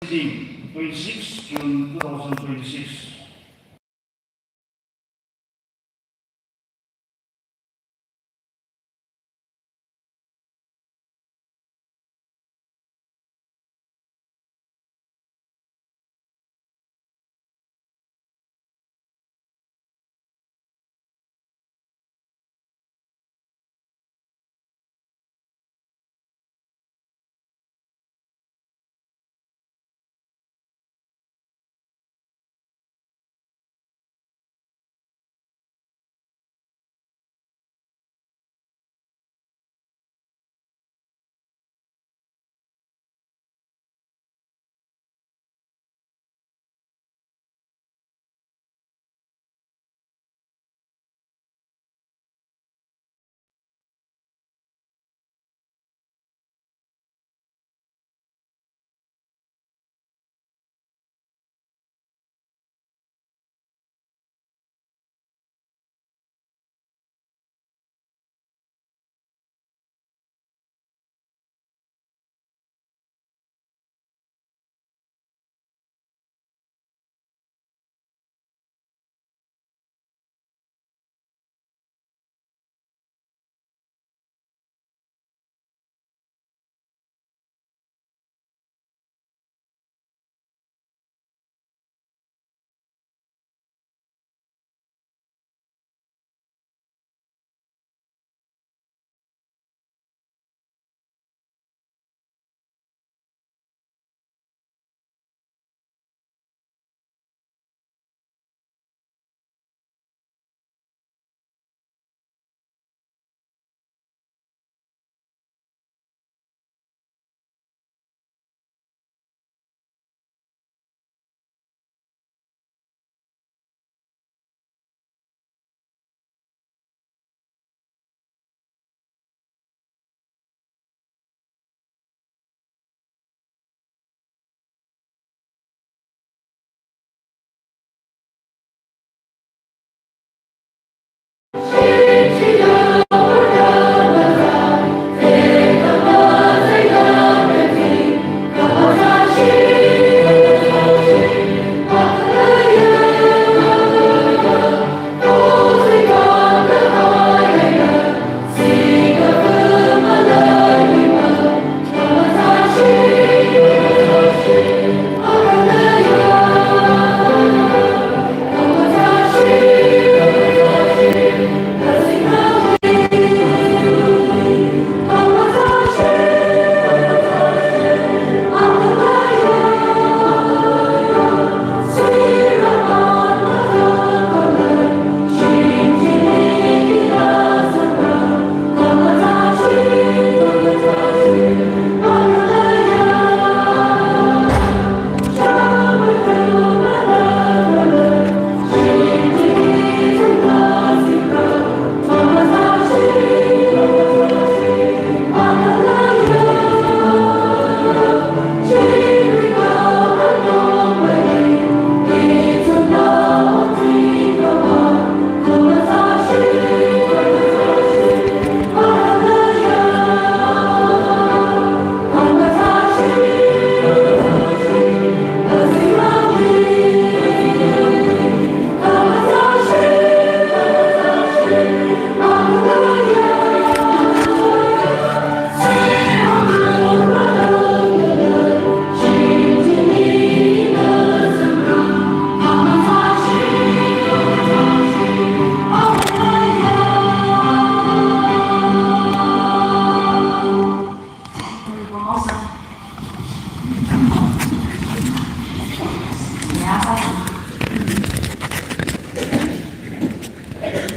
26 June 2026.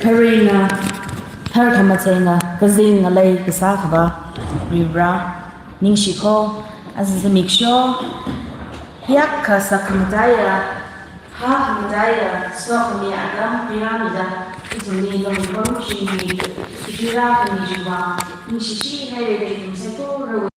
Karina, her kamatena, kazing a lay kasakaba, Ribra, Ningshiko, as the mixture, Yaka Sakamataya, Ha Madaya, Sokamia, Adam Piramida, is a name of Roshi, Shira, Nishishi, Heritage, Seto,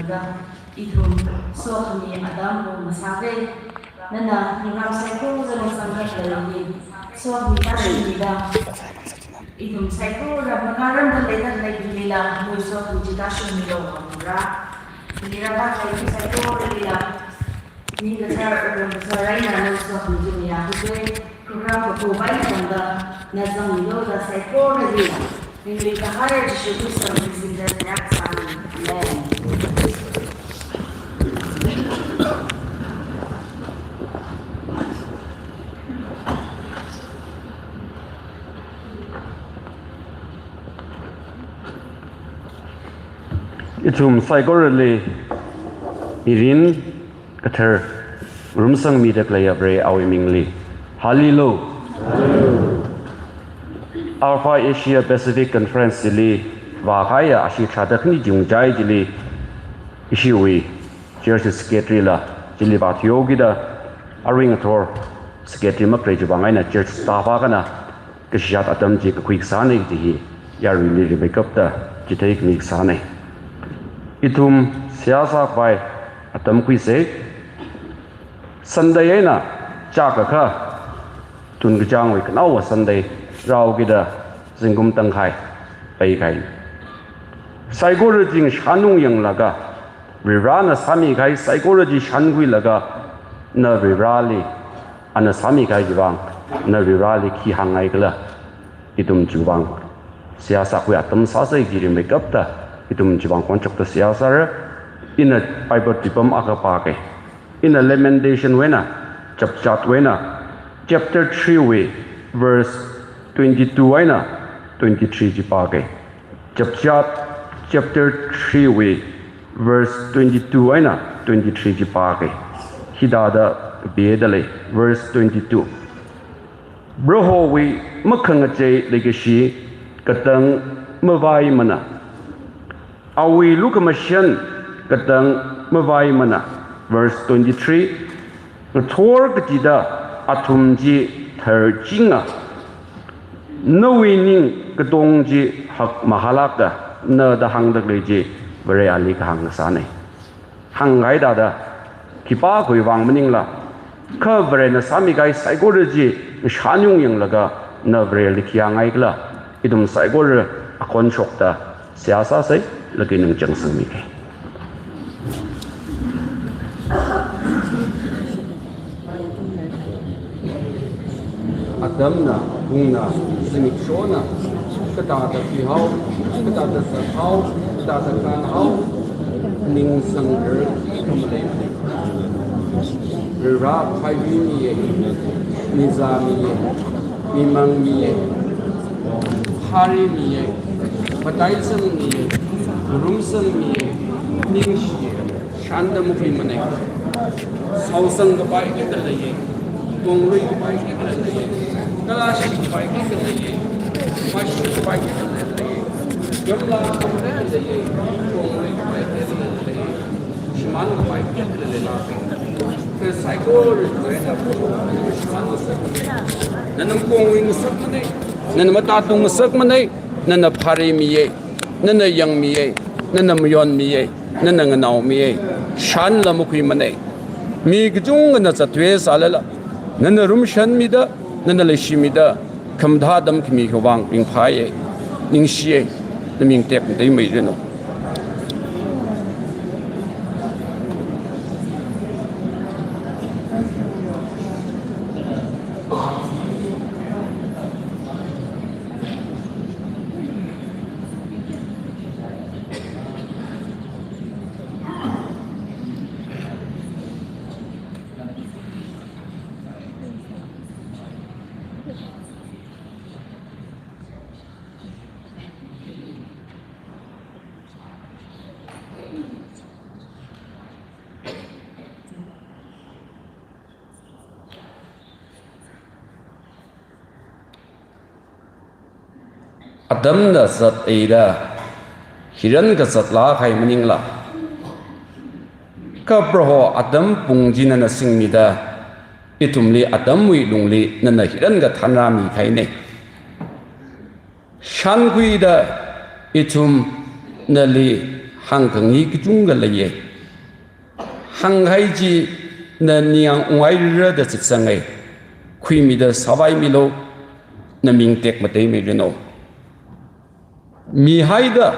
da itum so ni adam mo masave nana program cycle za mo sangat lagi so ni ta ni da itum cycle ra makaram da leda lagi lila mo so kujita shun ni lo ra ni ra ba lagi cycle lila ni ga sa rai na no so kujita ni program ko bai da na zang ni lo da cycle lila ni ka hire to do something in the next time land itum psychology irin kather rumsang mi dak laya bre awi mingli halilo Alpha Asia Pacific Conference li wa khaya ashi thadak ni jungjai jili ishiwi church secretary la jili ba thyogi da aring thor secretary mak rej bangai na church staff kana kishat atam ji ka quick sane ji ya really makeup da jitai quick sane itum siyasa bai atam kui se sunday na cha ka kha tun ga jang wi kana wa sunday rao gida zingum tang khai pai khai psychology shanung yang laga virana sami khai psychology shangui laga na virali ana sami khai jiwang na virali ki hangai kala itum jiwang siyasa ku atam sa sai gi makeup ta itum jiwang konchok ta siyasa ra ina bible tipam aka pa ke ina lamentation wena chapchat wena chapter 3 we verse 22 aina 23 ji pa ke chapter 3 we verse 22 aina 23 ji pa ke hidada bedale verse 22 broho we makhanga che legacy katang mawai mana awi lukamashan katang mawai mana verse 23 thor gida athumji tharjinga Knowing Gadongji Hak Mahalaka, no the hang the leji, very ali hang sane. Hangai dada, Kipa Wang Maningla, cover and a Sami guy psychology, Shanyung Yang Laga, no very likiang igla, idum psychology, a conchokta, Siasa say, looking in Johnson Miki. Adamna, Buna, Simicshona, Katata Pihau, Katata Sakau, Katata Kanhau, Ning Sanger, Rira Payuni, Nizami, Mimang Hari Mie, Pataisan Mie, Rumsan Mie, Ningshi, Shanda Mufimane, Sausang the Bike at the Lay, Gongri Bike at the Lay. Kalashi Bike at the Lay, Mashi Bike at the Lay, Yamla at the Lay, Gongri Bike at the Lay, Shiman Bike at the Lay. The cycle is going up. Nanam Gongwing Sakmane, Nanamatatung Sakmane, Nana Pari Mie, Nana Young Mie, Nana Muyon Mie, Nana Nau Mie, Shan Lamukimane, Migjung and that's a twist alala, Nana Rumshan Mida. Nanalishimida, Kamdadam Kimikawang, Ning Paye, Ning Shie, the Ming Tep, they made you know. Adam na zat ada, hiran ka zat la kai maning la. Ka broho Adam pungjina na singmida, itumli Adam wi lungli na hiran ka thanami kai ne. Shan da itum na li hang ka ngi ki chung ga le ye hang hai ji na niang ngai ra da sit sang ai khui mi da sawai mi lo na ming tek ma te mi re no mi hai da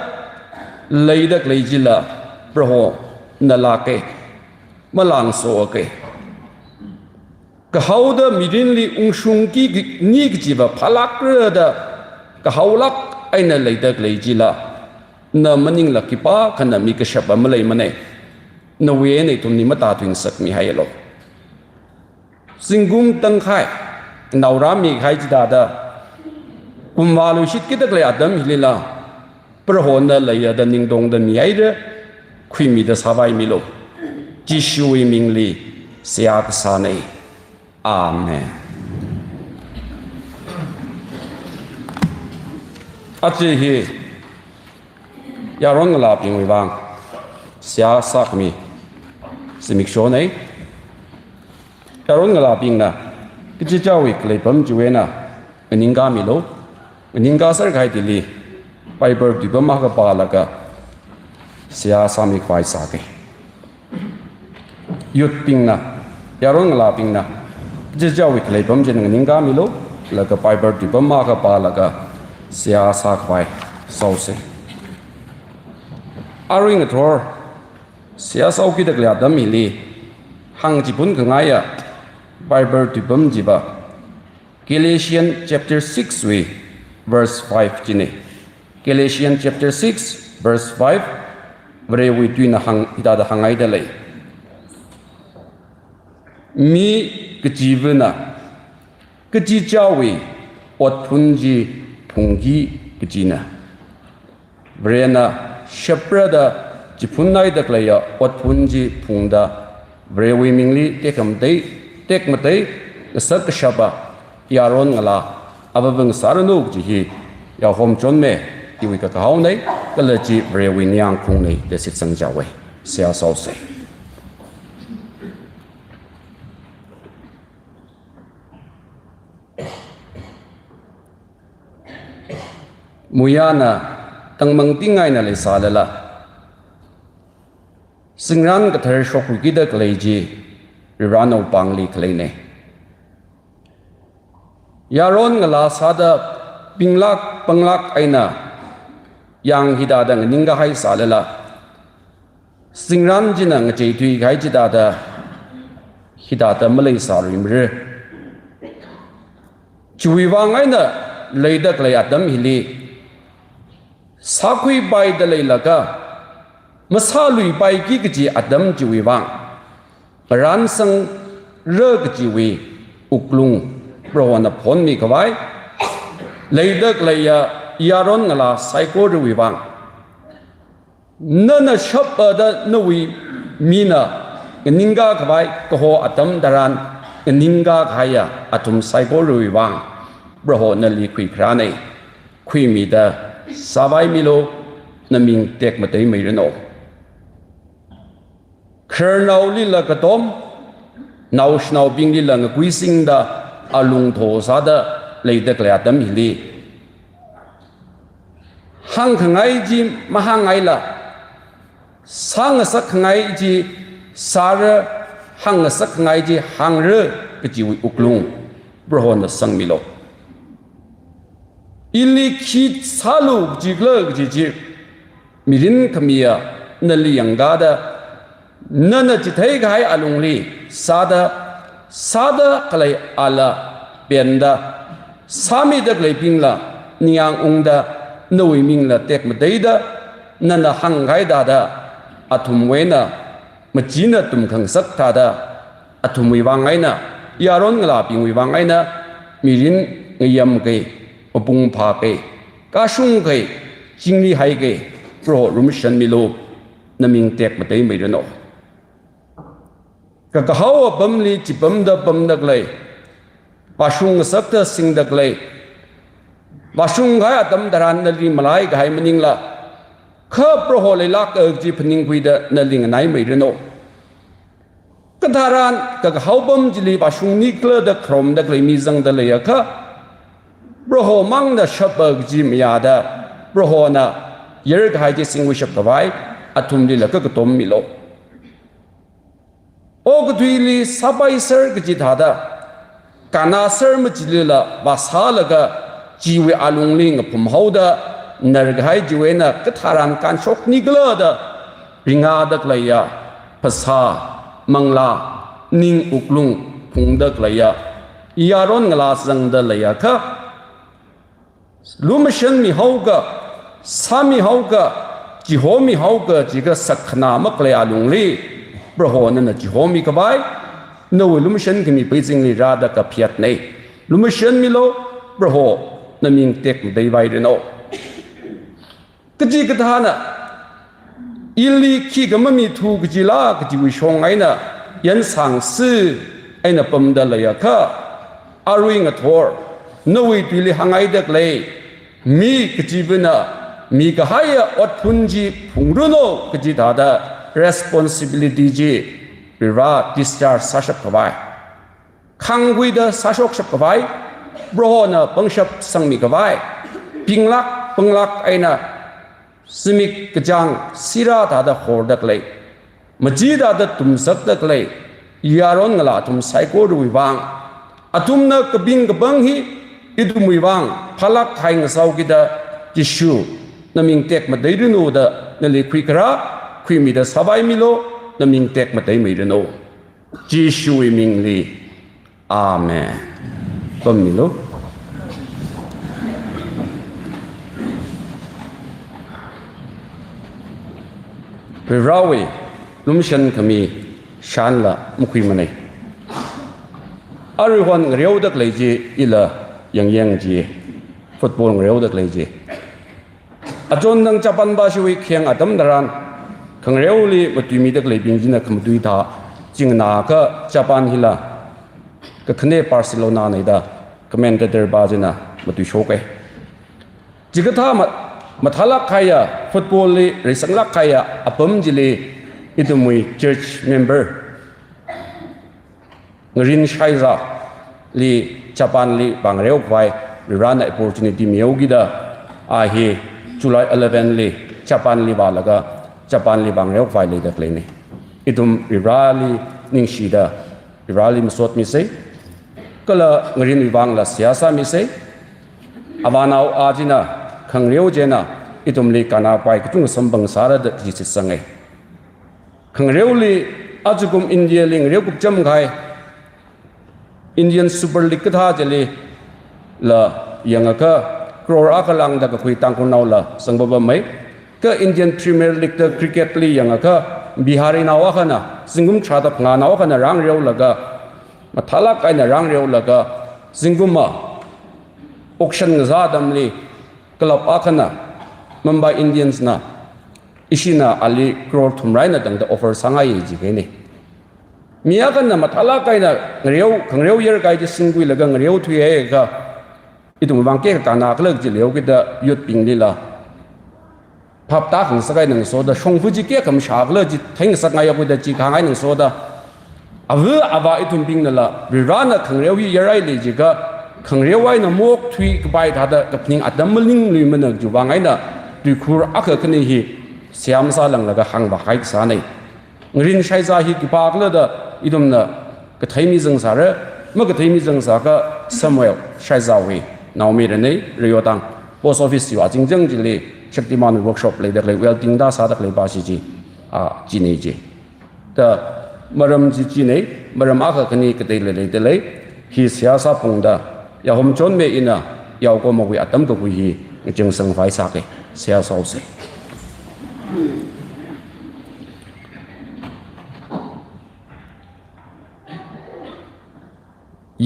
lei da lei ji la pro ho na la ke ma lang so ke ka hau da mi rin li ung shung ki ni ki ji ba phalak ra da ka hau lak ai na lei da lei ji la na maning la ki pa khana mi ka shaba ma lei ma ne na we ne tum ni ma ta twing sak mi hai lo singum tang khai naura mi khai ji da da kum wa lu shit ki da le adam hi la pro ho na le ya da ning dong da mi ai de khui mi da sa vai mi lo ji shu wi ming li sia ka sa nei amen a chi hi ya rong la ping wi bang sia sak mi simik sho nei ya rong la ping na ki chi chao wi klei pam ju we na ning ga mi lo ning ga sar khai ti li Bible di ba ma ka pa la ka sia sa mi kwai sa ke yut ping na ya rong la ping na ji chao wi klei pam jen ning ga mi lo la ka Bible di ba ma ka pa la ka sia sa kwai sau se aring thor sia sau ki dak la dam mi li hang ji bun ka nga ya Bible di bam ji ba Galatians chapter 6 we verse 5 ji ne Galatians chapter 6 verse 5 vre we tu na hang ida da hangai da le mi ke ji na ke ji chao we ot phun ji phung gi ke ji na vre na shepra da ji phun nai da kla ya ot phun ji phung da vre we ming li tek ma te sak shaba yaron ngala abang saranu ji hi ya hom chon me ki wi ka hau nei ka le ji vre we nyang khung nei de sit sang ja we sia so se muyana tang mang tingai na le sa la singran ka thar shok ki da klei ji rano pangli klei ne yaron ngala sa da pinglak panglak aina yang hida da ninga hai sa la singran ji na nge chei thui gai ji da da hida da malai sa rim re chui wang aina lei da klei adam hili sakui bai da lei la ka masa lui bai ki ji adam ji wi wang ran sang re ji wi uklung pro na phon mi kawai lei dak lei ya yaron ngala psycho ri wi wang na shop da no wi mina ninga kawai ko ho atam daran ninga khaya atum psycho ri wi wang pro na li khui khra nei khui mi da savai milo na ming tek ma te mai no khernau li la ka tom nau snau bing li la nga kui sing da alung tho sa da lei da kla tam hi li hang khangai ji ma hangai la sang sak khangai ji sar hang sak khangai ji hang re ka ji wi uklung bro na sang milo ili khit salu jigle ji mirin khamia na li yanga da nana ji thai gai alung li sada kalai ala penda sami da klai ping la niang ung da noi ming la tek ma dei da nana hang gai da athum we na machina tum khang sak tha da athum wi wang ai na yaron ngala ping wi wang ai na mirin ngayam ke opung pha ke ka shung ke jingli hai ke pro rumishan milo naming tek ma dei mai no ka hawa bamli chi bam da klai pasung sak ta sing da klai pasung ga atam daran na li malai ga hai maning la kha pro ho le lak ji phning pui da na ling nai mai no ka daran ka haw bam ji li pasung ni kla da khrom da klai mi jang da le ya kha pro ho mang da shap ji mi ya da pro ho na yer ga hai ji sing wi shap da bai ทุมลีละก็กระตมมิโลโอกตุยลีสบายเสร์กจิตหาดากานาเสร์มจิลีละวาสาละก็จีเวอาลุงลิงกับผมเขาดานรกให้จีเวนะก็ทารันการชกนิกเลดริงาดักเลยยาภาษามังลานิงอุกลุงพุงดักเลยยารอนกลาสังดัเลยค่ะลุมชันมีเขาก็สามีเขาก็จีโฮมีเขาก็จีก็สักขนามักเลยอาลุงลีเพราะนั่นนะจีโฮมีก็ไปนู่นลุมชันก็มีไปจิงลีราดักกับเพียรนี่ลุมชันมีโลเพราะนั่นมีเต็กได้ไว้เดนโอก็จีก็ท่านะอิลีขี้ก็ไม่มีทูกจีลาก็จีวิชงไอ้น่ะยันสังซื้อไอ้น่ะปั๊มดัลเลยค่ะอารุยงทอร์นู่นตุลีหังไอ้เด็กเลยมีกจีบน่ะมีก็ให้อดพุนจีพุงรุโนกจีท่าดะ responsibility จีริรา discharge สัชกับไปขังกุยดะสัชกสับกับไปบรอน่ะปังชับสังมีกับไปปิงลักปังลักไอ้น่ะสมิกกจังสิราท่าดะโหดดักเลยมาจีดาดะตุมสักดักเลยยารอนกลาตุมไซโคดูวิวังอาตุมน่ะกบิงกบังฮีอิดุมวิวังพลักไทยงสาวกิดะจิชูน้ำมิงเต็กมาได้ดูโนดะนั่นเลยคุยกระคุยมีดะสบายมิโลน้ำมิงเต็กมาได้ไม่ดูโนจิชูอิมิงลีอาเมนต้นมิโลเวลาวีลุมชันขมีชันละมุขวิมันเลยอาริวันเรียวดักเลยจีอีละยังจีฟุตบอลเรียวดักเลยจีอาจารย์นังจับปันบาชิวิเคียงอาดัมดารันขังเรียวลีมาตุมีดักเลยบิงจินะขมตุยท่าจิงนาก็จับปันฮิละก็คะแนนบาร์เซโลนาในดาคอมเมนเตอร์บาจินะมาตุโชกเอจิกท่ามาทาลักใครอะฟุตบอลลีหรือสังลักใครอะอัปมจิลีอิตุมุย church member งรินชัยซาลีญี่ปุ่นลีบางเรียวไปหรือร้าน opportunity มีเอากี่ดาอาเฮจุลัย11ลีญี่ปุ่นลีบาลก็ญี่ปุ่นลีบางเรียวไปเลยดักเลยนี่อิตุมริราลีนิงชีดาริราลีมุสวดมิเซก็ละงรินวิบังละเสียสามิเซอาบานเอาอาจินะขังเรียวเจนะอิตุมลีกันอาไปก็ต้องสมบังสารดที่สิสังเอขังเรียวลีอาจุกุมอินเดียลิงเรียวกุบจำไงอินเดียนซูเปอร์ลีกก็ท่าจะลีละยังก็ครอร์อักลังดักคุยตังคนเอาละสังบบไหมก็อินเดียนพรีเมียร์ลีกเดอคริกเก็ตลียังก็บิฮารีนาวะขนะสิงกุมชาตับงานาวะขนะรังเรียวละก็มาทาลักไอ้น่ะรังเรียวละก็สิงกุมมาออกชันซาดัมลีกลับอาขนะมุมไบอินเดียนส์นะอิชินาอาลีครอร์ทุมไรนะดังเดอออฟเฟอร์สังไงจีเกนี่มีอากันนะมาทาลักไอ้น่ะเรียวขังเรียวเยอะไกจะสิงกุยละก็เรียวทุยเองก็อิตุมวังเกะการนักเลิกจีเรียวก็จะยุดปิงลีละพับตาของสักไอ้หนึ่งโซดาชงฟูจิเกะคำฉากเลิกจีทิ้งสักไงก็จะจีขังไอ้หนึ่งโซดาอาว่าอิตุมปิงนั่นละวิรานะขังเรียวเยอะไรเลยจีก็ขังเรียวไว้นะมกทุยกับไปท่าเดกับนิ่งอัดมลิงลุยมันนะจูวังไอ้น่ะดูคูร์อักขณีฮีเสียมซาลังละก็หังบักไอ้สานี่รินใช้ซาฮีกับปากเลยเดอิตุมน่ะก็ไทยมีจังสาระเมื่อก็ไทยมีจังสาก็สมัยใช้ซาวีน้องมีเรื่องนี้เรียกตังโพสต์ออฟฟิศอยู่จริงจังจีเลยชักที่มันเวิร์กช็อปเลยเด็กเลยเวลติ้งด้าสาเด็กเลยบาสิจีจีนี่จีแต่มารำจีนี่มารำอักขณีก็ได้เลยเด็กเลยฮีเสียสาพงดาอย่าหอมจนเมอินะอย่าก็มาวิอัตมตัวกุยจึงสังไฟสักเสียสาวเสีย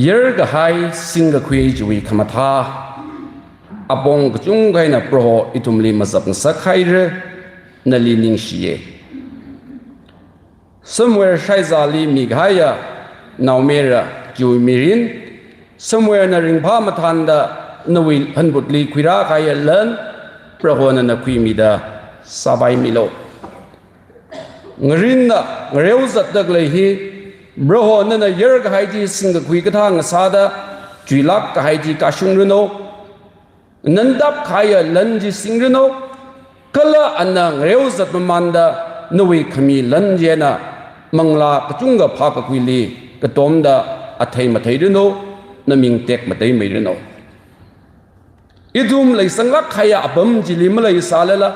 เยอะก็ให้สิ่งก็คุยจุยขมาท่าอาบงก็จุงไงนะโปรอิทุมลีมาสับสักใครเรนั่นลีนิงชีเอsomewhere ใช้ซาลีมีไงอะนาวเมระจุยมิรินsomewhere นะริงพามาทันดานวิลฮันบุตรลีคุยรักใครเล่นเพราะว่านั่นคุยมีดาสบายมิโลงรินนะเรียวสัตว์ดักเลยฮีเพราะว่านั่นเยอะก็ให้จีสิ่งก็คุยกันทางสาดาจุลักก็ให้จีกาชุงรุโนนั่นดับใครเล่นจีสิ่งรุโน ก็ละอันนั้นเร็วสัตมันดาหนุ่ยขมีลันเจนะมังลากระจุงกับพากกุลีกระตอมดาอัฐิมาเทยโนนมิงเต็กมาเทยไม่โนอีดุมเลยสังลักขยะบัมจิลิมาเลยสาเลละ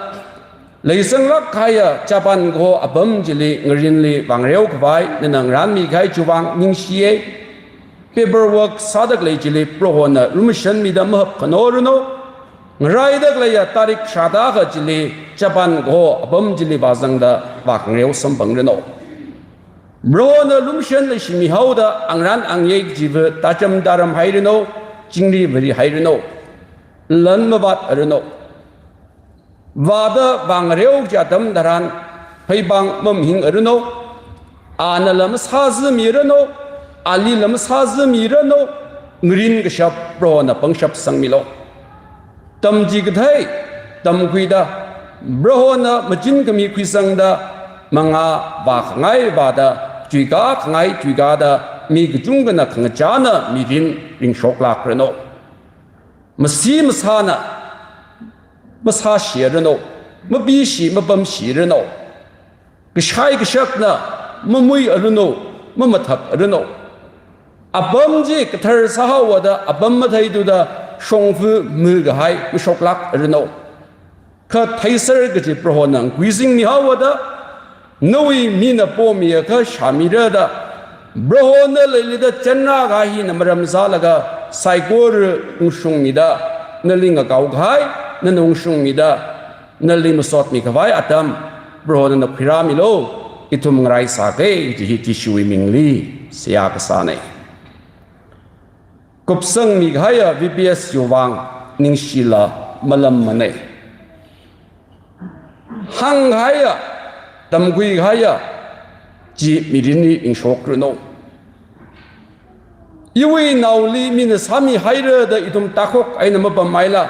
เลยสังลักขยะจับันโกบัมจิลิงรินลีวังเร็วขวายนั่นนังร้านมีใครจูวังนิงเชียpaperwork สาดักเลยจิลิโปรโหนะรุมชันมีดามหับขนอรุโนไรดักเลยตาริกชาดากจิลิจับันโกบัมจิลิบาซังดาวังเร็วสัมปังรุโนโบรนะลุมชันเลยชิมิฮาวดาอังรันอังเยกจีบตาจำดารมไฮรุโนจิงลีบริไฮรุโนลันมาบัดรุโนวาดวังเร็วจะดำดารันไปบังมัมหิงรุโนอาณาลมสาซมีรุโนอาลีลมสาซมีรุโนงรินกชับโปรนะปังชับสังมิโลตัมจิกไทยตัมคุยดาโบรนะมจินกมีคุยสังดามังอาบาขไงบาดาจุยกาขไงจุยกาดามีกจุงกันนะขงจานะมีรินริงโชคลาครโนมาซีมาซานะมาซาเชียรโนมาบีชีมาบัมชีรโนกชัยกชักนะมามุยอรุโนมาทักอรุโนอับบัมจีกทาร์สหาวดาอับบัมมาไทยดูดาชงฟูมือกหายมาโชคลาคอรุโนข้าไทยเสร์กจีโปรนังกุยซิงมีฮาวดานุยมีนปอมีข้าชามิเรดาโปรนัลลิดาจันนากาฮีนมรมซาลกาไซโกร์อุชงมิดานลิงกาวกายนันอุชงมิดานลิมสอดมิกวายอัตมโปรนันพิรามิโลอิทุมไรสาเกจิฮิติชุยมิงลีเสียกษาเนกุบสังมิกายวิบีเอสยูวังนิงชิลามลัมมันเนหังกายตัมกุยกายจีมิรินีอิงโชกรโน因为脑里面的啥米海热的一种大口，哎，那么不买了，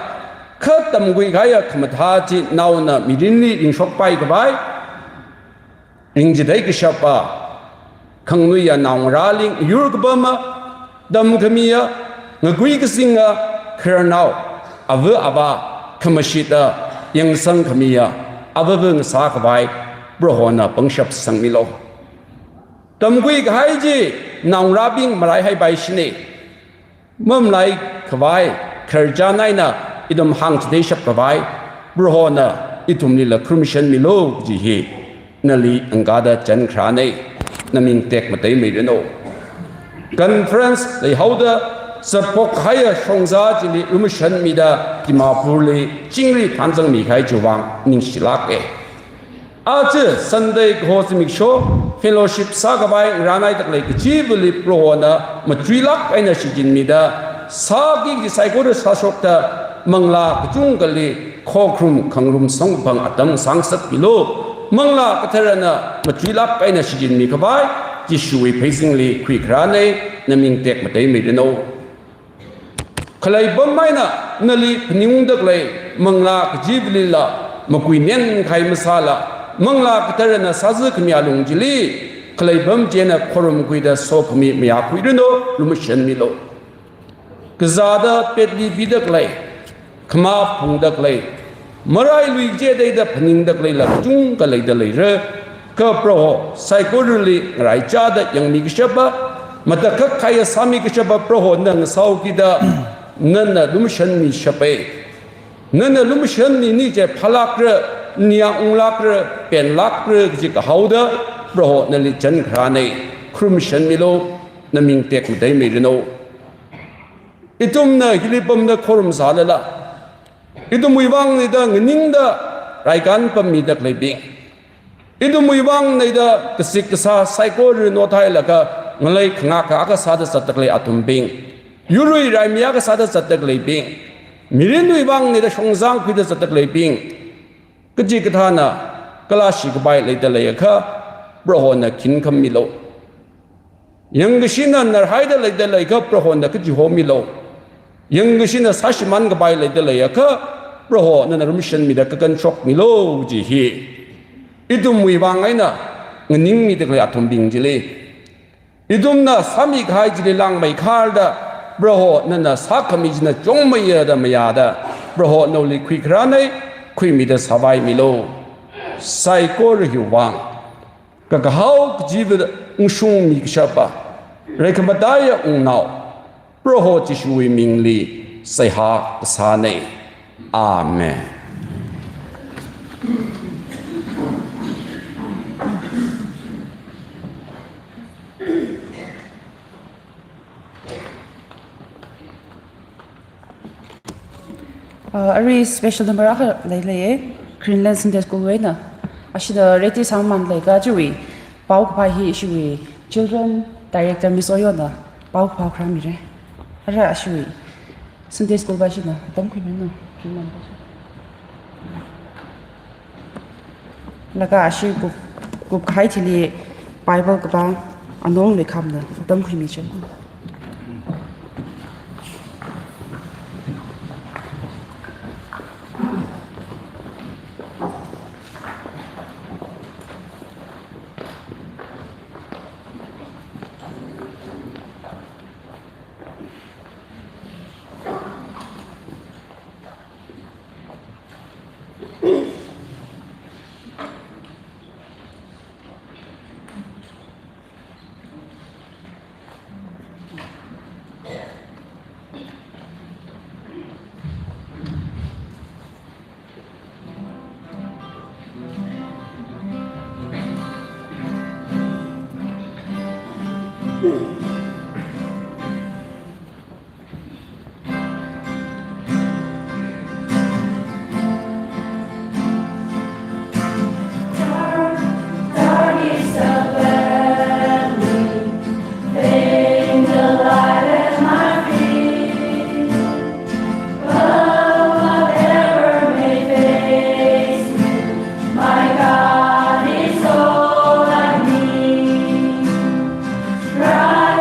可等归开呀，他们他这脑呢，米林里人说摆个摆，人家那个小吧，可能呀脑拉林有个吧嘛，等他们呀，我归个心啊，可是脑阿不阿爸，他们是的，养生他们呀，阿不问啥个摆，不好呢，甭说生米喽。tầm quy cái hai gì nòng ra binh mà lại hay bài xin này mầm lại cái vai khởi ra này nè idom hàng chỉ để sắp cái vai bro nè idom này là commission milo gì hi nè li anh cả đã chân khá này nè mình tẹt mà tới mấy đứa nô conference lấy hậu đó support hay là song gia chỉ li commission mi đã thì mà bù li chính li tham gia mi khai chủ vang ninh sĩ lạc ấy आज Sunday cosmic show fellowship सागबाई रानाई तक ले जीवली प्रोना मट्रीलाक ऐना सिजिनमिदा सागी की साइकोर सासोक्ता Mangla कुचुंगली खोख्रुम खंगरुम संगभंग अतम सांसत pillow Mangla कथरना मट्रीलाक ऐना सिजिनमि खबाई जिशुई फेसिंगली क्विकराने numbing take मते मिदनो खलाई बमाइना नली पनिंग दकले मंगला जीवली ला मकुइनेन खाइ मसाला मंगला कतरना साजु खमिया लुंजिली खलैबम जेना खोरम कुइदा सो खमि मिया कुइदनो लुमशन मिलो गजादा पेटली बिदकलै खमा फुंदकलै मराइ लुइ जेदैदा फनिंदकलै लजुं कलैदा लैरे क प्रो साइकोरली राइचादा यंगमि गशबा मतक खाय सामि गशबा प्रो नंग साउकिदा नन लुमशन मि शपे नन लुमशन नि निजे फलाक्र निया उंगलाक्र पेनलाक्र जिक हाउदा प्रो नलि चन खराने क्रुमशन मिलो नमिंग टेक मदै मेरिनो इतुम न हिलिपम न खोरम सालला इतुम मुइवांग Nida ngninda raikan pamidak leibing इतुम मुइवांग Nida कसik kasa saiko no thai laka ngalai khanga ka ka sada satak le atum bing yului raimia ka sada satak leibing mirin muiwang nida songzang khida satak leibing kji kathana kalashi ka bai leida leyakha prohona kin kham milo yangshina nar haida leida leyakha prohona kji homilo yangshina sashman ka bai leida leyakha prohona narumshan mida ka kan chok milo ji hi idum muiwang aina ngning mi de athum bing jile idum na sami khai jile lang mai khalda proho nana sakhami jina chongmaya da maya da proho no li khikranai ခွေမိတဲ့စာပိုင်မီလို့စိုက်ကိုရဟဝံကကဟောက်ជីវិតရှုံမီကရှပါရကမတရအုံနောက်ပရဟောတိရှူဝီမင်းလီစေဟာစာနေအာမင် Ari special number ah lele Greenland Sunday School we na ashida reti samman le ga jui pau pa hi shui children director Miss Oyona pau pa khram mi re ara shui Sunday School ba shi na tam khu na Greenland ba laga ashi ku khai thili Bible ka ba anong le kham na tam khu mi chen Right.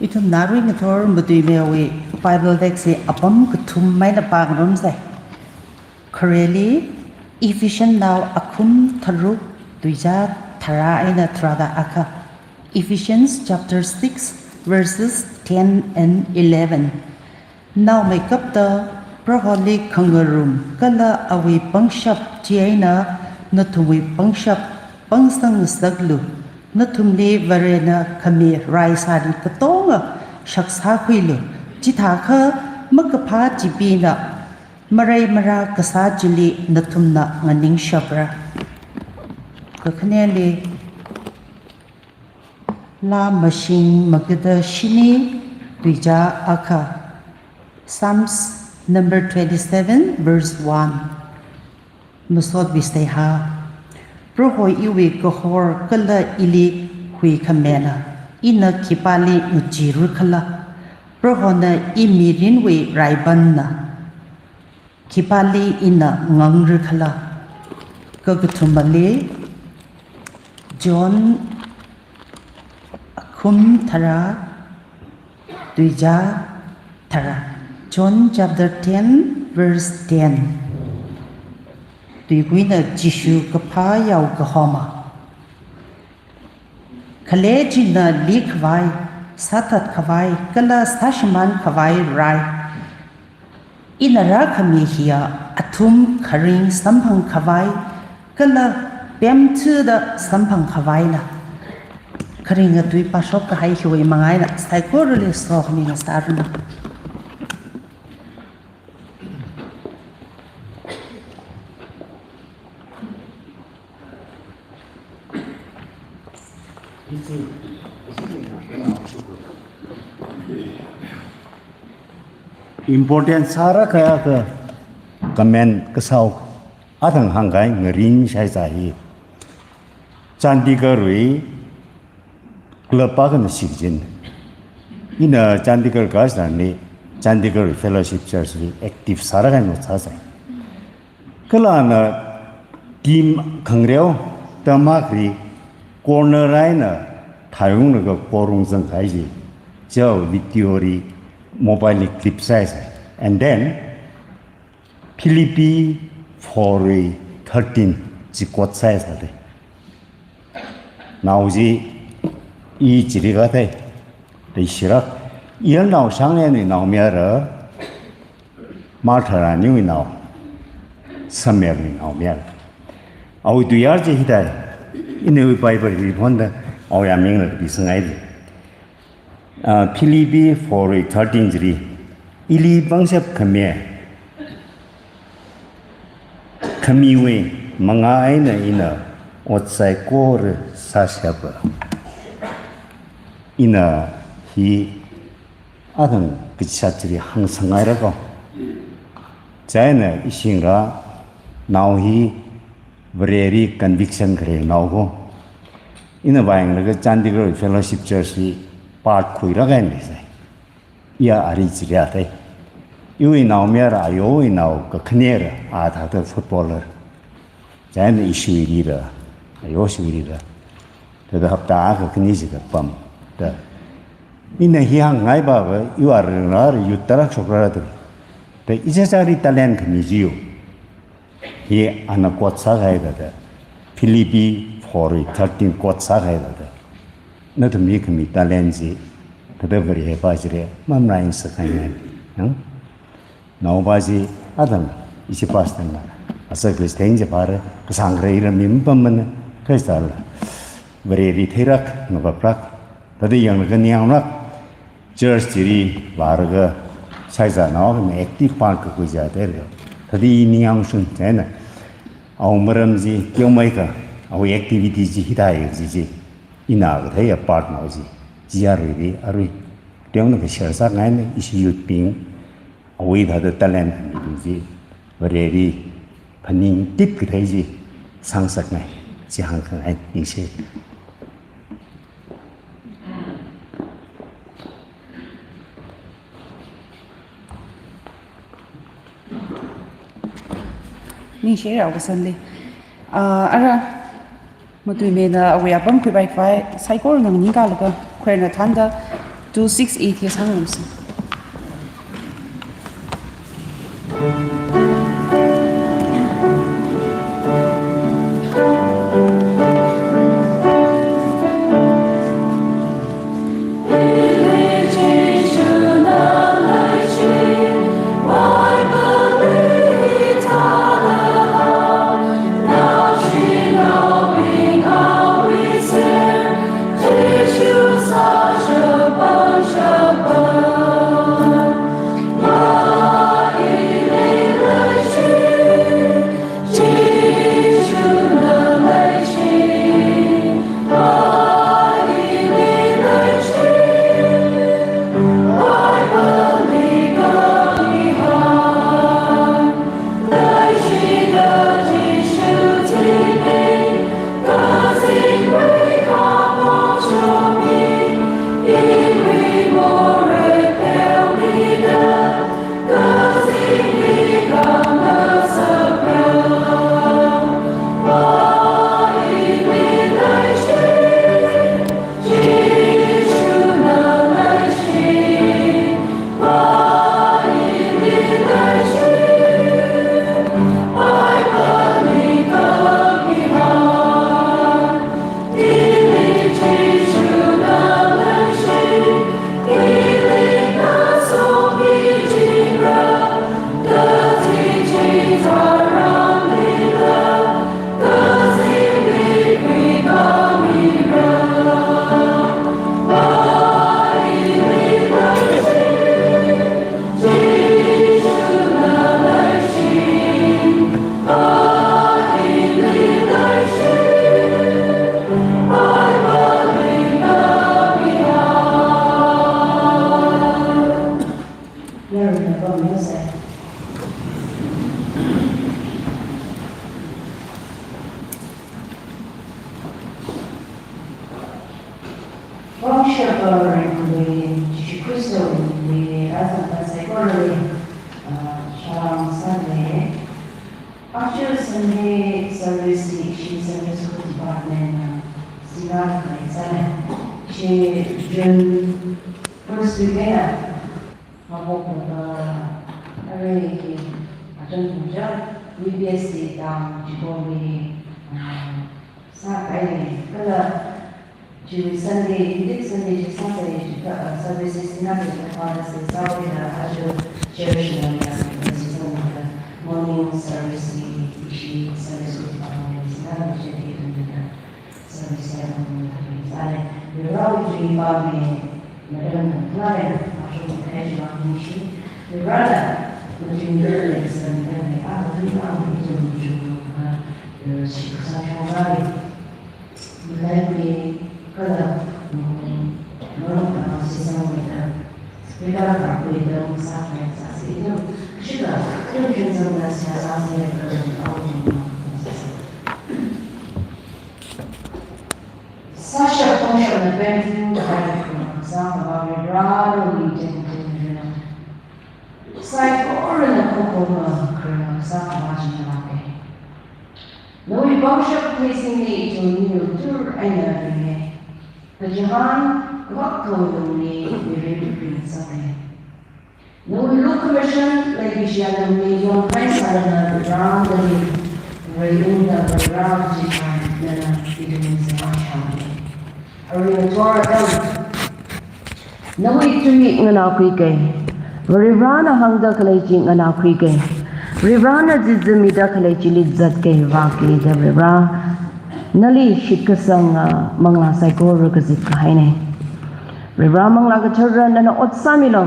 Itum narui ngator mudui mewi Bible text apam kutum may na pagrum say. Correli Ephesians now akum taru tuja tara ay na trada aka. Ephesians chapter 6 verses 10 and 11. Now may kapta proholi kangarum kala awi pangshap tiayna natumi pangshap pangsang saglu natumli varena kami raisari katonga shaksa kwilu jithaka makapha jibina maray mara kasajili natumna nganing shabra kakhneli la machine magada shini tuja aka Psalms number 27 verse 1 Musod bisteha Prohoi iwi kohor kala ili hui kamena ina kipali ujiru kala prohona imirin wi raibanna kipali ina ngangru kala kagutumali John akum tara tuja tara John chapter 10 verse 10 Tùy quý nợ Jishu kapha yau kahoma. Khale jina li khawai, satat khawai, kala sashiman khawai rai. Inara kami hiya atum karing sampang khawai, kala bemtu da sampang khawai na. Karing tùy pasok kahai hiwai mangay na, say koruli soh ni na saruna. Important sara kaya ke comment kesau atang hanggai ngerin saya sahi Chandigarh ri kelepakan sikjin ina Chandigarh gas ni Chandigarh Fellowship Church ri aktif sara kan saya kelana tim kangreo tamakri corner raina thayung na korung sang khaiji jau video ri mobile clip size and then Philippi for 13 jikwat size ade now ji I jiriga de de shirak yan now sang ne now mera marthara ni now samer ni now mera au du yar ji hidai ine bible ri honda au ya ming la bi sangai de Philippi for 13 jiri ili bangsap khamye khamiwe mangai na ina otsai kor sashaba ina hi adang kichachri hangsangai rago jaina isinga now hi very conviction kare now go ina bayang laga Chandigarh Fellowship Church part kuiraga ni sai ya ari chiriate yui now mera ayo now ka khnera a tha the footballer jan issue ira ayo shirira the hapta ka khni ji pam da ina hi hang ngai ba you are nar you tarak chokra da the isasari talent khni jiu hi ana kotsa gai da Philippi for 13 kotsa gai da na to make me talenji to the very bajre mam rain sakanya now baji adam isi pastan na asa kristain je pare sangre ira mimpam kristal very thirak no baprak tadi yang ga niang nak church jiri barga saiza na me active part ko ja der tadi niang sun tena au maram ji kyomai ka au activity ji hidai ji ina ga ya part na ji jiari ari tiang na share sa ngai ne isi yut ping away the talent ji very paning tip cái ji sang sak ngai ji hang khang ai ni se ni se ra ko san le ara mo tu me na we apam ku bai fai sai ko nang ni ka la ko khre na thanda 268 ke sang ram si ngana kui ke Rivrana hangda khalai ji ngana kui ke Rivrana jizmi da khalai ji lizzat ke wa ke da Rivra nali shikasang mangla sai ko rukazit ka haine Rivra mangla ka charra nana otsamilo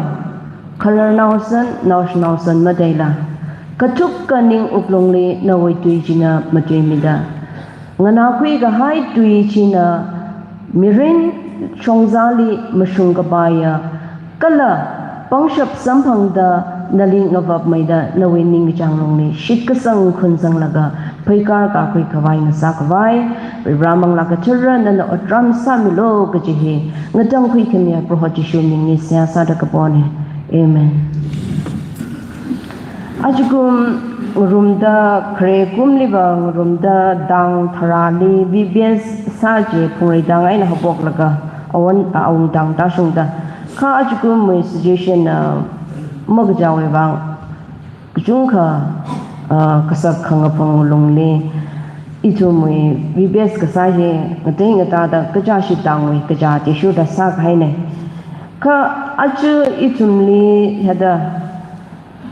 khalar nausan madaila katuk kaning uplongli nawai tui jina matrimida ngana kui ga hai tui china mirin chongzali mashungabaya kala pangshap sampangda naling ngavap maida nawining changlongni shitkasang khunsang laga phaikar ka koi khawai na sakwai Ramang laga chara nana otram samilo gajihi ngatang kui kanya prohoji shuming sia sada kapone amen ajugum rumda kre kumliba rumda dang tharali BBS saje pungai dang aina habok laga awan aung dang ta sungda ka ajuku mo suggestion na magjawe bang kujungka kasak khangapang longle itu mo VBS kasahe ngateng ngata da kaja shi tangwe kaja ti shu da sa khai ne ka aju itumli hada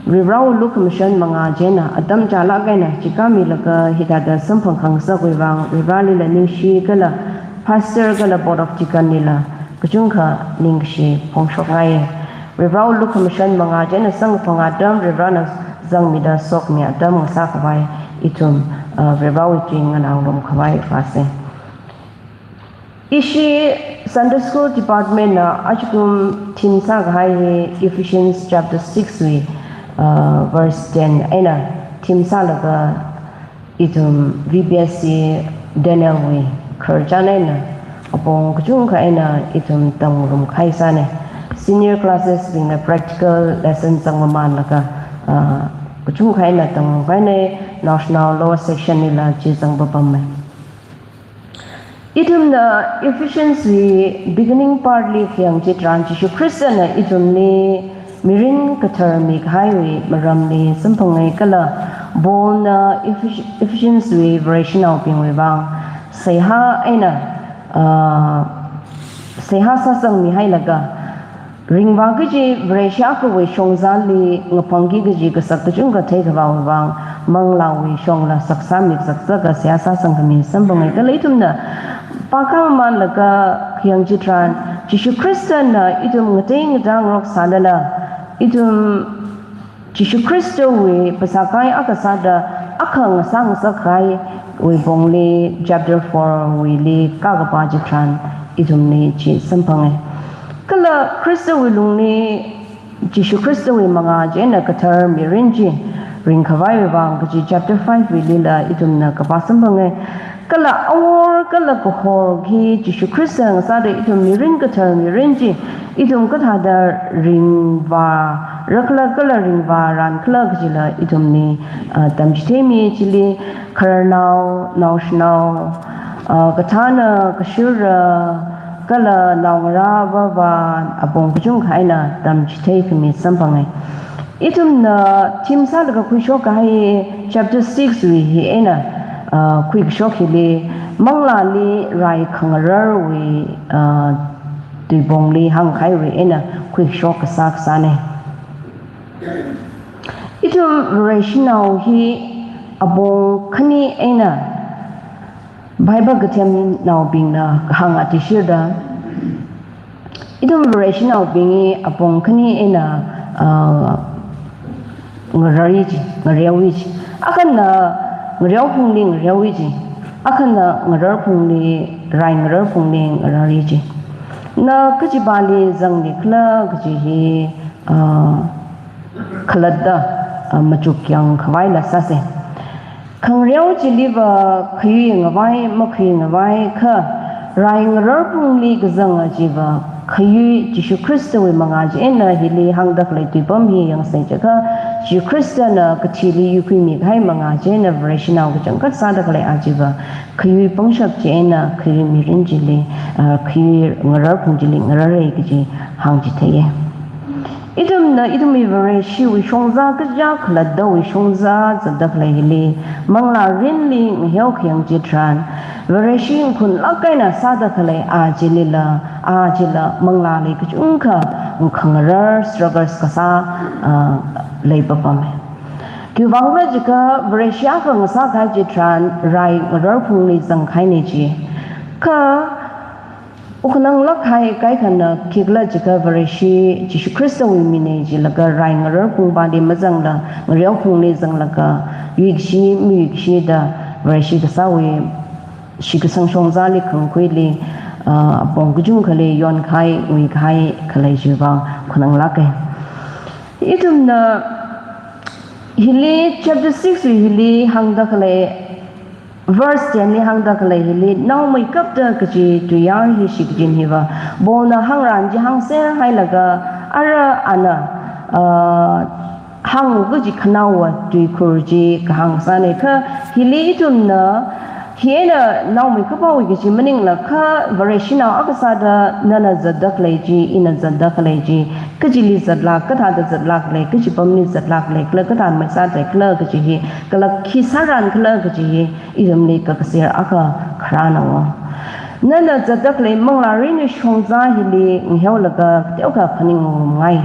Rivrao Look Commission mga jena adam jala gaina chikami laka hidada sampang khangsa kwang rivrali la ningshi kala pastor kala board of chikan nila kujungkha ningshi pongshok ngai Rivrao Look Commission mga jena sang pangadam rivrana zang mida sok mi adam sa khawai itum Rivrao ting anang rom khawai fase ishi Sunday School Department na ajukum timsa ghai Ephesians chapter 6 we verse 10 ena tim salaga itum VBSC Daniel we kharjana na apong kujung ka ena itum tamurum khaisa ne senior classes being a practical lessons ang maman laka kujung ka ena tang ne national lower section nila jisang babam itum na efficiency beginning partly kyang chitran chishu Christian na itum ni Mirin katarmik highway maramli sampangai kala bol na efficiency variation of pingwe bang seha aina seha sasang mi hailaga ringwa gji variation ko we shongzali ngapangi gji ka sakjung ka thai ka bang manglawi shongla saksami saksa ka seha sasang kami sampangai kala itumna pakam man laga kyang jitran jishu Christian na itum ngateng dang rok salala itum Jishu Kristo we pasakai akasada akang sang sakai we bongli chapter 4 we li kagapa jitran itum ni chi sampangai kala Kristo we lungni Jishu Kristo we mga jena katar mirinji ring khawai bang ji chapter 5 we li la itum na kapa sampangai kala awar kala kohor gi Jishu Kristo ng sada itum mirin katar mirinji itum kathada ringwa rakla kala ringwa ran kala gila itum ni tamjitemi chili kharnau naushnau kathana kashura kala naungara baba abong kujung khaina tamjitei kami sampangai itum na timsa laga khuisho kai chapter 6 we hi ena quick shock hili manglali rai khangarar we Tui bongli hang khai we ena quick shock sak sane itum rational hi abong khani ena bible gatem now being na hang atishida itum rational being abong khani ena ngarari ngariawi akan na ngariaw phungli ngariawi akan na ngarar phungli rai ngarar phungli ngarari na kaji bali zang ni kla kaji hi khalada machuk yang khawai la sase khangreu chi liwa khi ngawai makhi ngawai kha rai ngar pungli gazang ajiba khi Jishu Kristo we manga je na hili hangdak lai tibam hi yang sai jaka Jishu Kristo na kathili yukui mi khai manga je na versional ga jangkat sadak lai ajiba khi pangshap je na khi mirin jili khi ngarar pungjili ngarare gi hang ji theye idum na idum mi varishi wi shongza ka ja khlada wi shongza zadak lai hili mangla rinli ngyau khyang ji tran varishi khun lakai na sadak lai ajilila mangla lai kchungkha khangrar struggles kasa lai papam ki wangla jika varishi ka ngasa ka ji tran rai ngar phungli zangkhai ni ji ka ukhnang lakhai kai khana kigla jika varishi Jishu Kristo wi mine ji laga rai ngar phung ba de mazang la ngriau phung ni zang laga yigshi mi yigshi da varishi ka sawi shi ka sang shong za li khang khoi li bong gujung khale yon khai wi khai khalai ji ba ukhnang lakai itum na hili chapter 6 wi hili hangda khale verse 10 ni hangda kala hili now mai kap da kaji tu yar hi shikjin hiwa bona hangran ji hangse hai laga ara ana hang guji khnawa tu kurji ka hangsa ne kha hili tun na hiena now mi ka bawi ki maning la kha vareshina akasada nana zadak leji ina zadak leji kajili zadlak ka tha da zadlak le kaji pamni zadlak le kla ka tan mai sa tai kla kaji hi kala khisaran kla kaji hi idam le ka kasir aka khrana wa nana zadak le mangla rin shongza hi le nghew la ka teu ka phaning ngai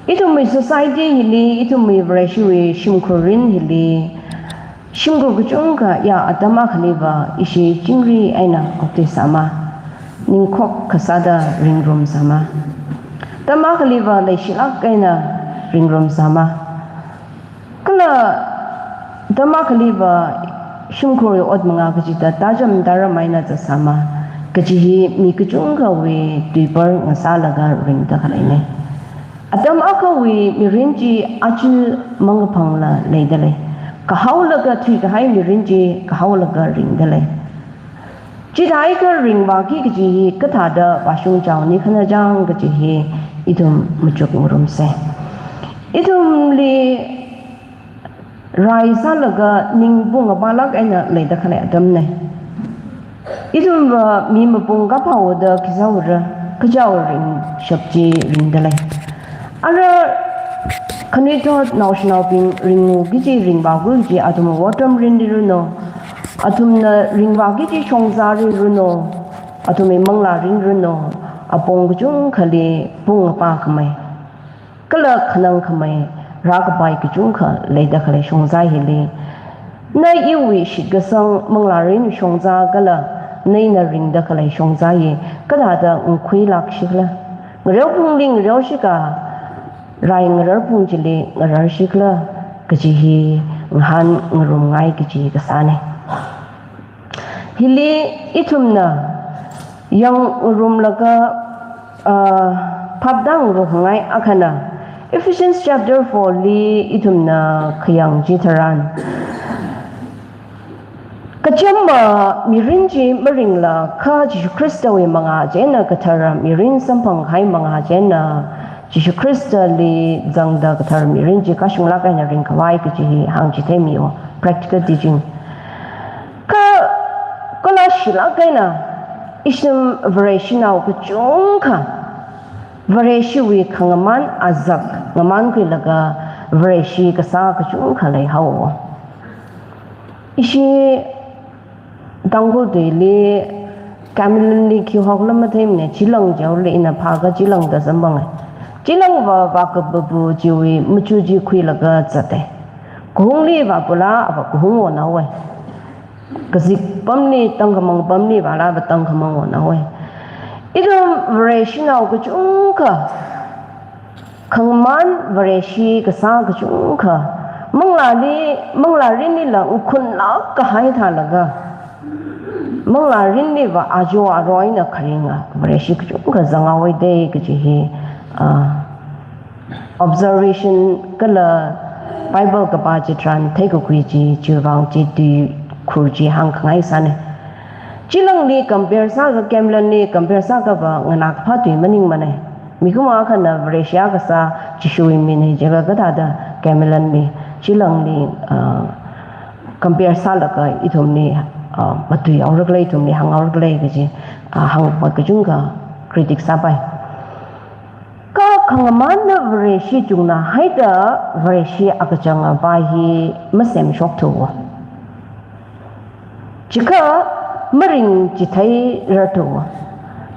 itu mi society hi le itu mi vareshi we shimkhorin hi le Shimgo Guchunga ya Adama Khaliba ishi Jingri Aina Okte Sama Ningkok Kasada Ringrum Sama Dama Khaliba le Shilak Aina Ringrum Sama Kala Dama Khaliba Shimkori Odmanga Kajita Tajam Dara Maina Sama Kajihi Mi Guchunga we Duibar Ngasalaga Ring Dakalaine Adam Aka we Mirinji Achil Mangapangla Leidale Kahaulaga tui kahai mi rinji kahaulaga ring dale. Jidai ka ring waki kaji katada washung jao ni kana jang kaji idum mujuk murum se. Idum li raisa laga ning bunga balak aina leida kale adam ne. Idum mi mabunga pawada kisawra kajau ring shabji ring dale. Ara Kanito national ping ringu giji ring bagu ji atum watam rindiru no atum na ring bagi ji chongzari runo atum mangla ring runo apong gujung khali pung pa khamai kala khanang khamai rak bai gujung kha leida khale chongzai hili na iwi shigasang mangla ring chongza gala nei na ring da khale chongzai kada da ngkhui lak shikla ngreu pung ling reu shika Rai ngarar pung jili ngarar shikla kajihi nghan ngarum ngai kaji kasane. Hili itumna yang urum laga pabdang ruhngai akana. Ephesians chapter 4 li itumna kayang jitaran. Kachamba mirinji maringla ka Jishu Krista we mga jena katara mirin sampang hai mga jena Jishu Krista li zangda katar mirinji kashung laka na ring kawai kaji hang jitemi o practical teaching. Kala shilaka na ishim vareshina o kachungka vareshi wi kangaman azak ngaman kui laga vareshi kasa kachungka lay hawa. Ishi danggo li kamilan li ki hokla matayim ne chilang jaw li ina paga chilang da zambang Jilang wa waka babu jiwi muchuji kui laga zate. Kuhung li wa pula apa kuhung wa na we. Kasik pamni tangkamang pamni wala ba tangkamang wa na we. Idum vareshi na kachungka. Kangman vareshi kasa kachungka. Mangla rini la ukun la kahai tha laga. Mangla rini wa ajo aroi na karinga. Vareshi kachungka zangawi de kajihi. Observation kala Bible ka ba jitran thai ko kui ji jiwang ji di khur ji hang khangai san chilang ni compare sa ka kemlan ni compare sa ka ba ngana pha tui maning mane mi kuma khana vresya ka sa chishui mi ne jaga ka da kemlan ni chilang ni compare sa la ka ithum ni matui aur ka lai thum ni hang aur ka lai ka ji hang pa ka jung ka critic sa pai Kangaman na vareshi jungna haida vareshi akachanga bahi masem shok tuwa. Chika maring jithai ratuwa.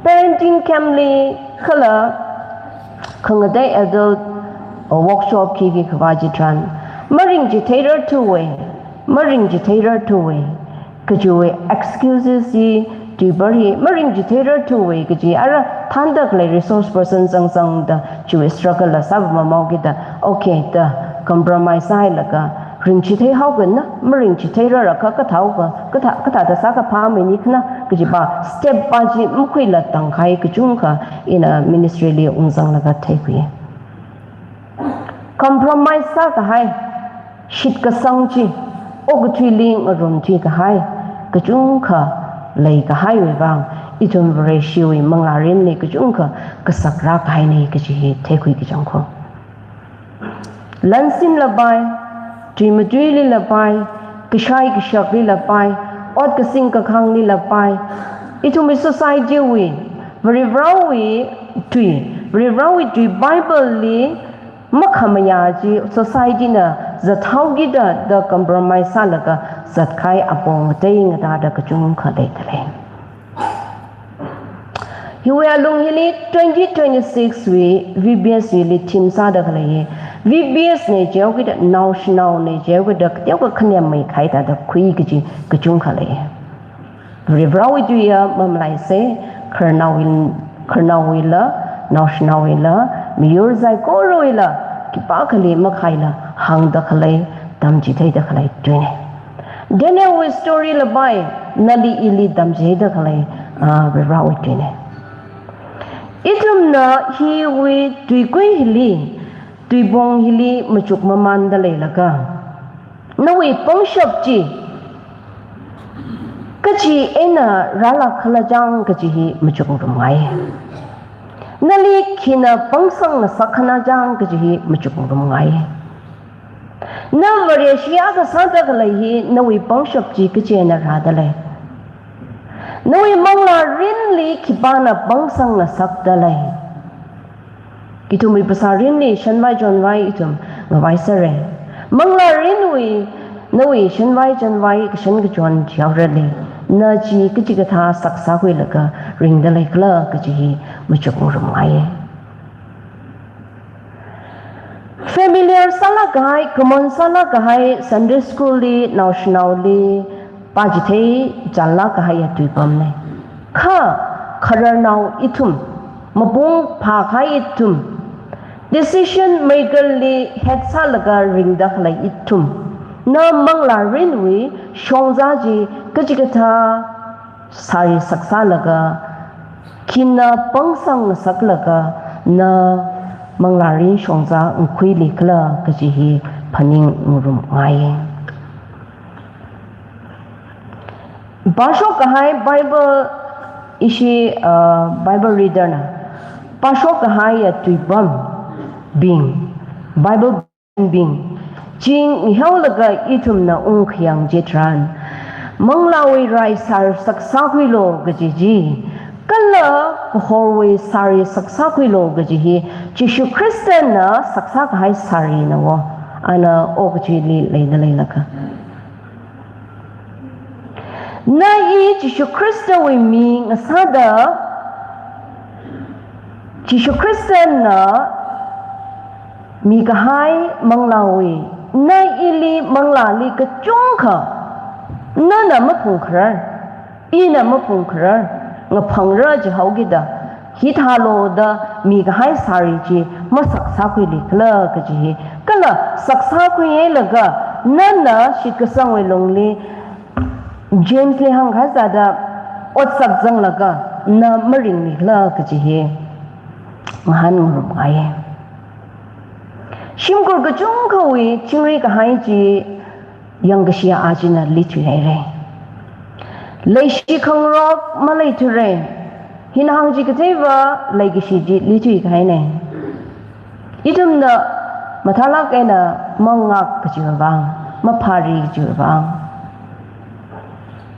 Parenting camli khala kangaday adult workshop kiki kawajitran. Maring jithai ratuwe. Kajuwe excuses si Dibari maring jitera two way kaji ara thandak le resource person sang da chui struggle la sab ma mau kita okay da compromise ai la ka ring chithai hau gan na maring jitera ra ka thau ka ka da sa ka pha me ni khna kaji ba step ba ji mukhui la tang khai ka chung ka in a ministry le ungsang la ka thai ku compromise sa ka hai shit ka sang chi og thui ling rum thi ka hai ka chung ka lay ka highway bang itun ratio i mangla rin ni ka chung ka sakra kai nei ka chi the khui ki chang kho lansin la bai trimudri la bai kishai ki shakri la bai ot ka sing ka khang ni la pai itu mi society we very brown we bible li makhamaya ji society na zathau gi da compromise sa la ka zat khai apong te ing da ka chung kha dei tale Hiwa lung hili 2026 we VBS li team sa da khala ye VBS ne jaw gi da national ne jaw gi da tyaw ka khnya mai khai da khui gi ji ka chung khala ye Rivrawi du ya mamlai se Karnawil national Miyor zai ko roila ki pa khali ma khaila hang da khalai dam ji thai da khalai twine Daniel we story la bai nali ili dam ji da khalai Rivrawi twine Itum na hi we tui koi hili tui bong hili machuk maman da le laga na we pong shop ji kachi ena rala khala jang kachi hi machuk rumai nali khina pangsang na sakhana jang kachi hi machuk rumai na vareshiya ka santa khala hi na we pong shop ji kachi ena ra da le Noi mangla rin li kibana bangsang na sakda lai. Itu mi pasar rin li shanwai jonwai itum ngawai sare. Mangla rin wi noi shanwai jonwai kishan ka jon jiawra li. Na ji kichi ka tha saksa hui laka ring da lai kla kichi hi machuk rumai. Familiar sala kahai, common sala kahai, Sunday school li, national li, Pajitei jalla kahaya tuipam ne kha khararnau itum mabung pha khai itum decision maker li head salaga ringda khlai itum na mangla rinwi shongza ji kachikatha sari saksa laga kina pangsang saklaga na mangla rin shongza ngkhui likla kachihi phaning ngurum ngai Basho kahai Bible ishi Bible reader na Pasho kahai ya tuibam bing Bible bing jing ihau laga itum na khyang jetran manglawi rai sar saksa khilo gajiji kala horwe sari saksa khilo gajihi Jishu Christian na saksa kahai sari na wo ana ogji leina laka Na Jishu Krista we mi ngasada Jishu Krista na mi kahai manglawi na ili manglali ka chungkha na mapungkhrar ina mapungkhrar ngaphangra ji haugida hithalo da mi kahai sari ji masaksa khoi likla ka ji kala saksa khoi laga na shikasang we longli James le hang kha da ot sak jang laga na maring ni la ka ji he mahan rum ai shim gor ga chung khawi chingri ka hai ji yang ga sia ajina li thu re lei shi khang rok ma lei thu re hin hang ji ka teva lei ga shi ji li thu kai ne idum da mathala ka na mangak ka ji bang ma phari ji bang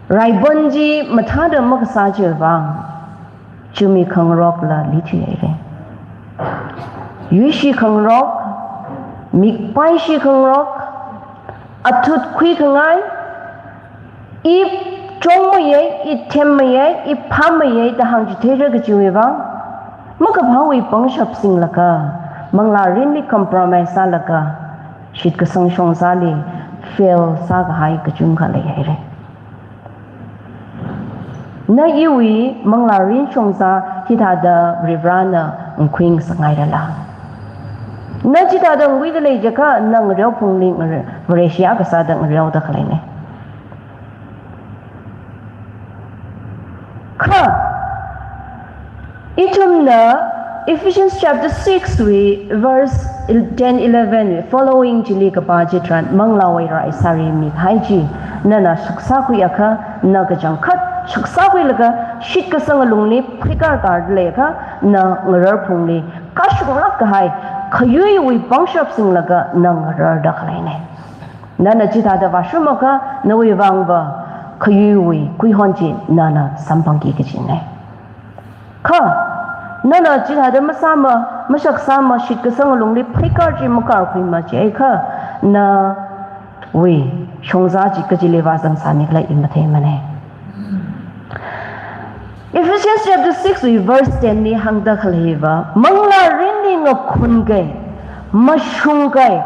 Raibonji mathada maksa jebang chumi khangrok la lithi re yushi khangrok mikpai shi khangrok athut khui khangai ip chongmoye ithemmoye iphammoye da hangji thera ga jiwe ba maka bhawi pangshap sing laka mangla rinli compromise sa laka shit ka sang shong sa li fail sa ga hai ka chung kha le re Na iwi mangla rin shongsa hita da rivrana ngkwing sangai la. Na jita da ngwi da lei jaka nang rew pungling Malaysia ka sa da rew da khalai ne. Kha itum na Ephesians chapter 6 we verse 10-11 following jili ka pa jitran mangla wai rai sari mi haiji nana shaksa ku yakha na ka jangkhat shaksa hui laga shit ka sang lungni phikar card leka na ngarar phungli ka shungla ka hai khayui wi bangshap sing laga na ngarar da khlai ne na na chita da washuma ka na wi wangba khuyui kui honji nana sampangi kajine kha nana jihada masama masak sama shit kasang lungli phikar ji mukar kui ma je kha na we shongza ji kajile wasang sani kla imathe mane Ephesians chapter 6 verse 10 ni hangda khalheva mangla rinni nga khungai mashungai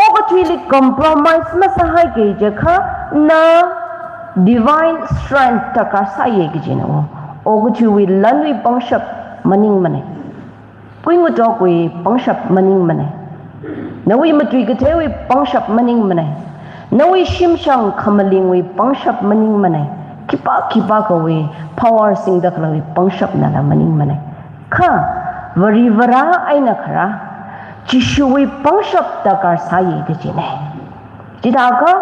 ogatwili compromise masahai ge jakha na divine strength taka saye ge jino ogatwi lanwi pangshap maning mane kuingu jokwi pangshap maning mane nawi matri ge thewi pangshap maning mane nawi shimshang khamalingwi pangshap maning mane kipa ko we power sing da kala we pangshap na la maning mane kha vari vara aina khara chishu we pangshap da kar sai de jine jida ka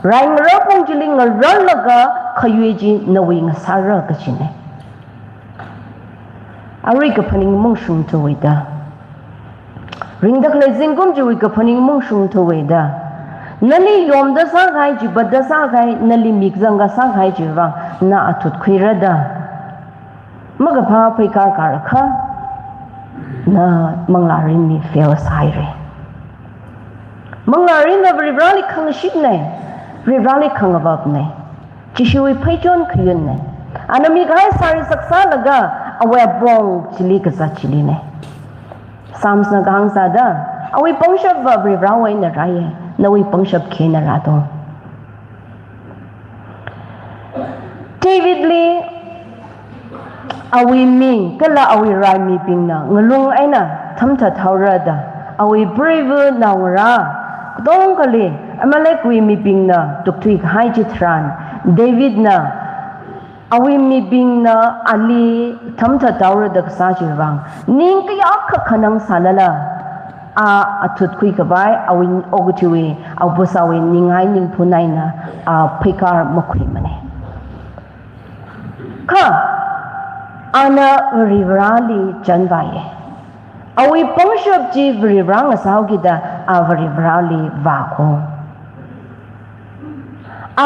raing ra pong jiling ra laga khayue ji na we nga sara ka jine ari ka phaning mong shung to we da ring da kala jingum ji we ka phaning mong shung to we da nali yom da sa gai ji bad da sa gai nali mikjang ga sa gai ji wa na atut khuira da maga pha phai ka ka rakha na manglarin ni fail sai re manglarin da ribrali khang shit ne ribrali khang abab ne chishui phai jon khuyun ne anami gai sari saksa laga awe bong chili ka sa chili ne sams na gang sa da awi pangshap ba ribrawai na raye nawi pangshap khena rato David Lee awi mi kala awi rai mi pingna ngalung aina thamtha thaurada awi brave nawra dong kali amale kui mi pingna tuktui khai chitran David na awi mi pingna ali thamtha taurada sa jirwang ning kya khanang salala a atut kui kabai awin ogutui aw bosawi ningai ning phunai na a phikar mokhui mane kha ana rivrali janwaye awi pangshap ji rivrang asaugi da avrivrali vako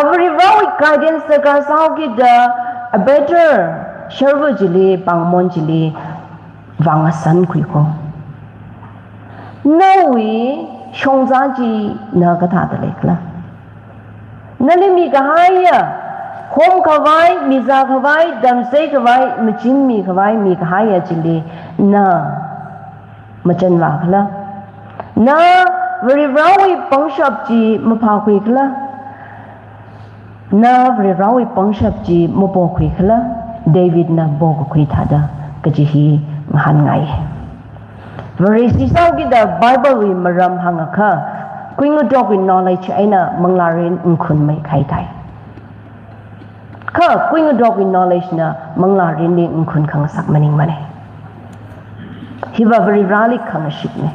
avrivrali guidance ka asaugi da a better sharvajili pangmonjili wangasan kui ko nawi shongzaji na kata da lekla nalimi gahaya hom kawai miza kawai damsei kawai mchin mi kawai mi gahaya jili na machan wakla na vrivrawi pangshap ji mapakwi kla na vrivrawi pangshap ji mapokwi kla David na bogo kwi thada kajihi mahan ngai Verisi saugi da Bible wi maram hangakha kuingu dog with knowledge aina manglarin unkun mai khai thai kha kuingu dog with knowledge na manglarin ni unkun khang sak maning mane hiwa very rally khang ship ne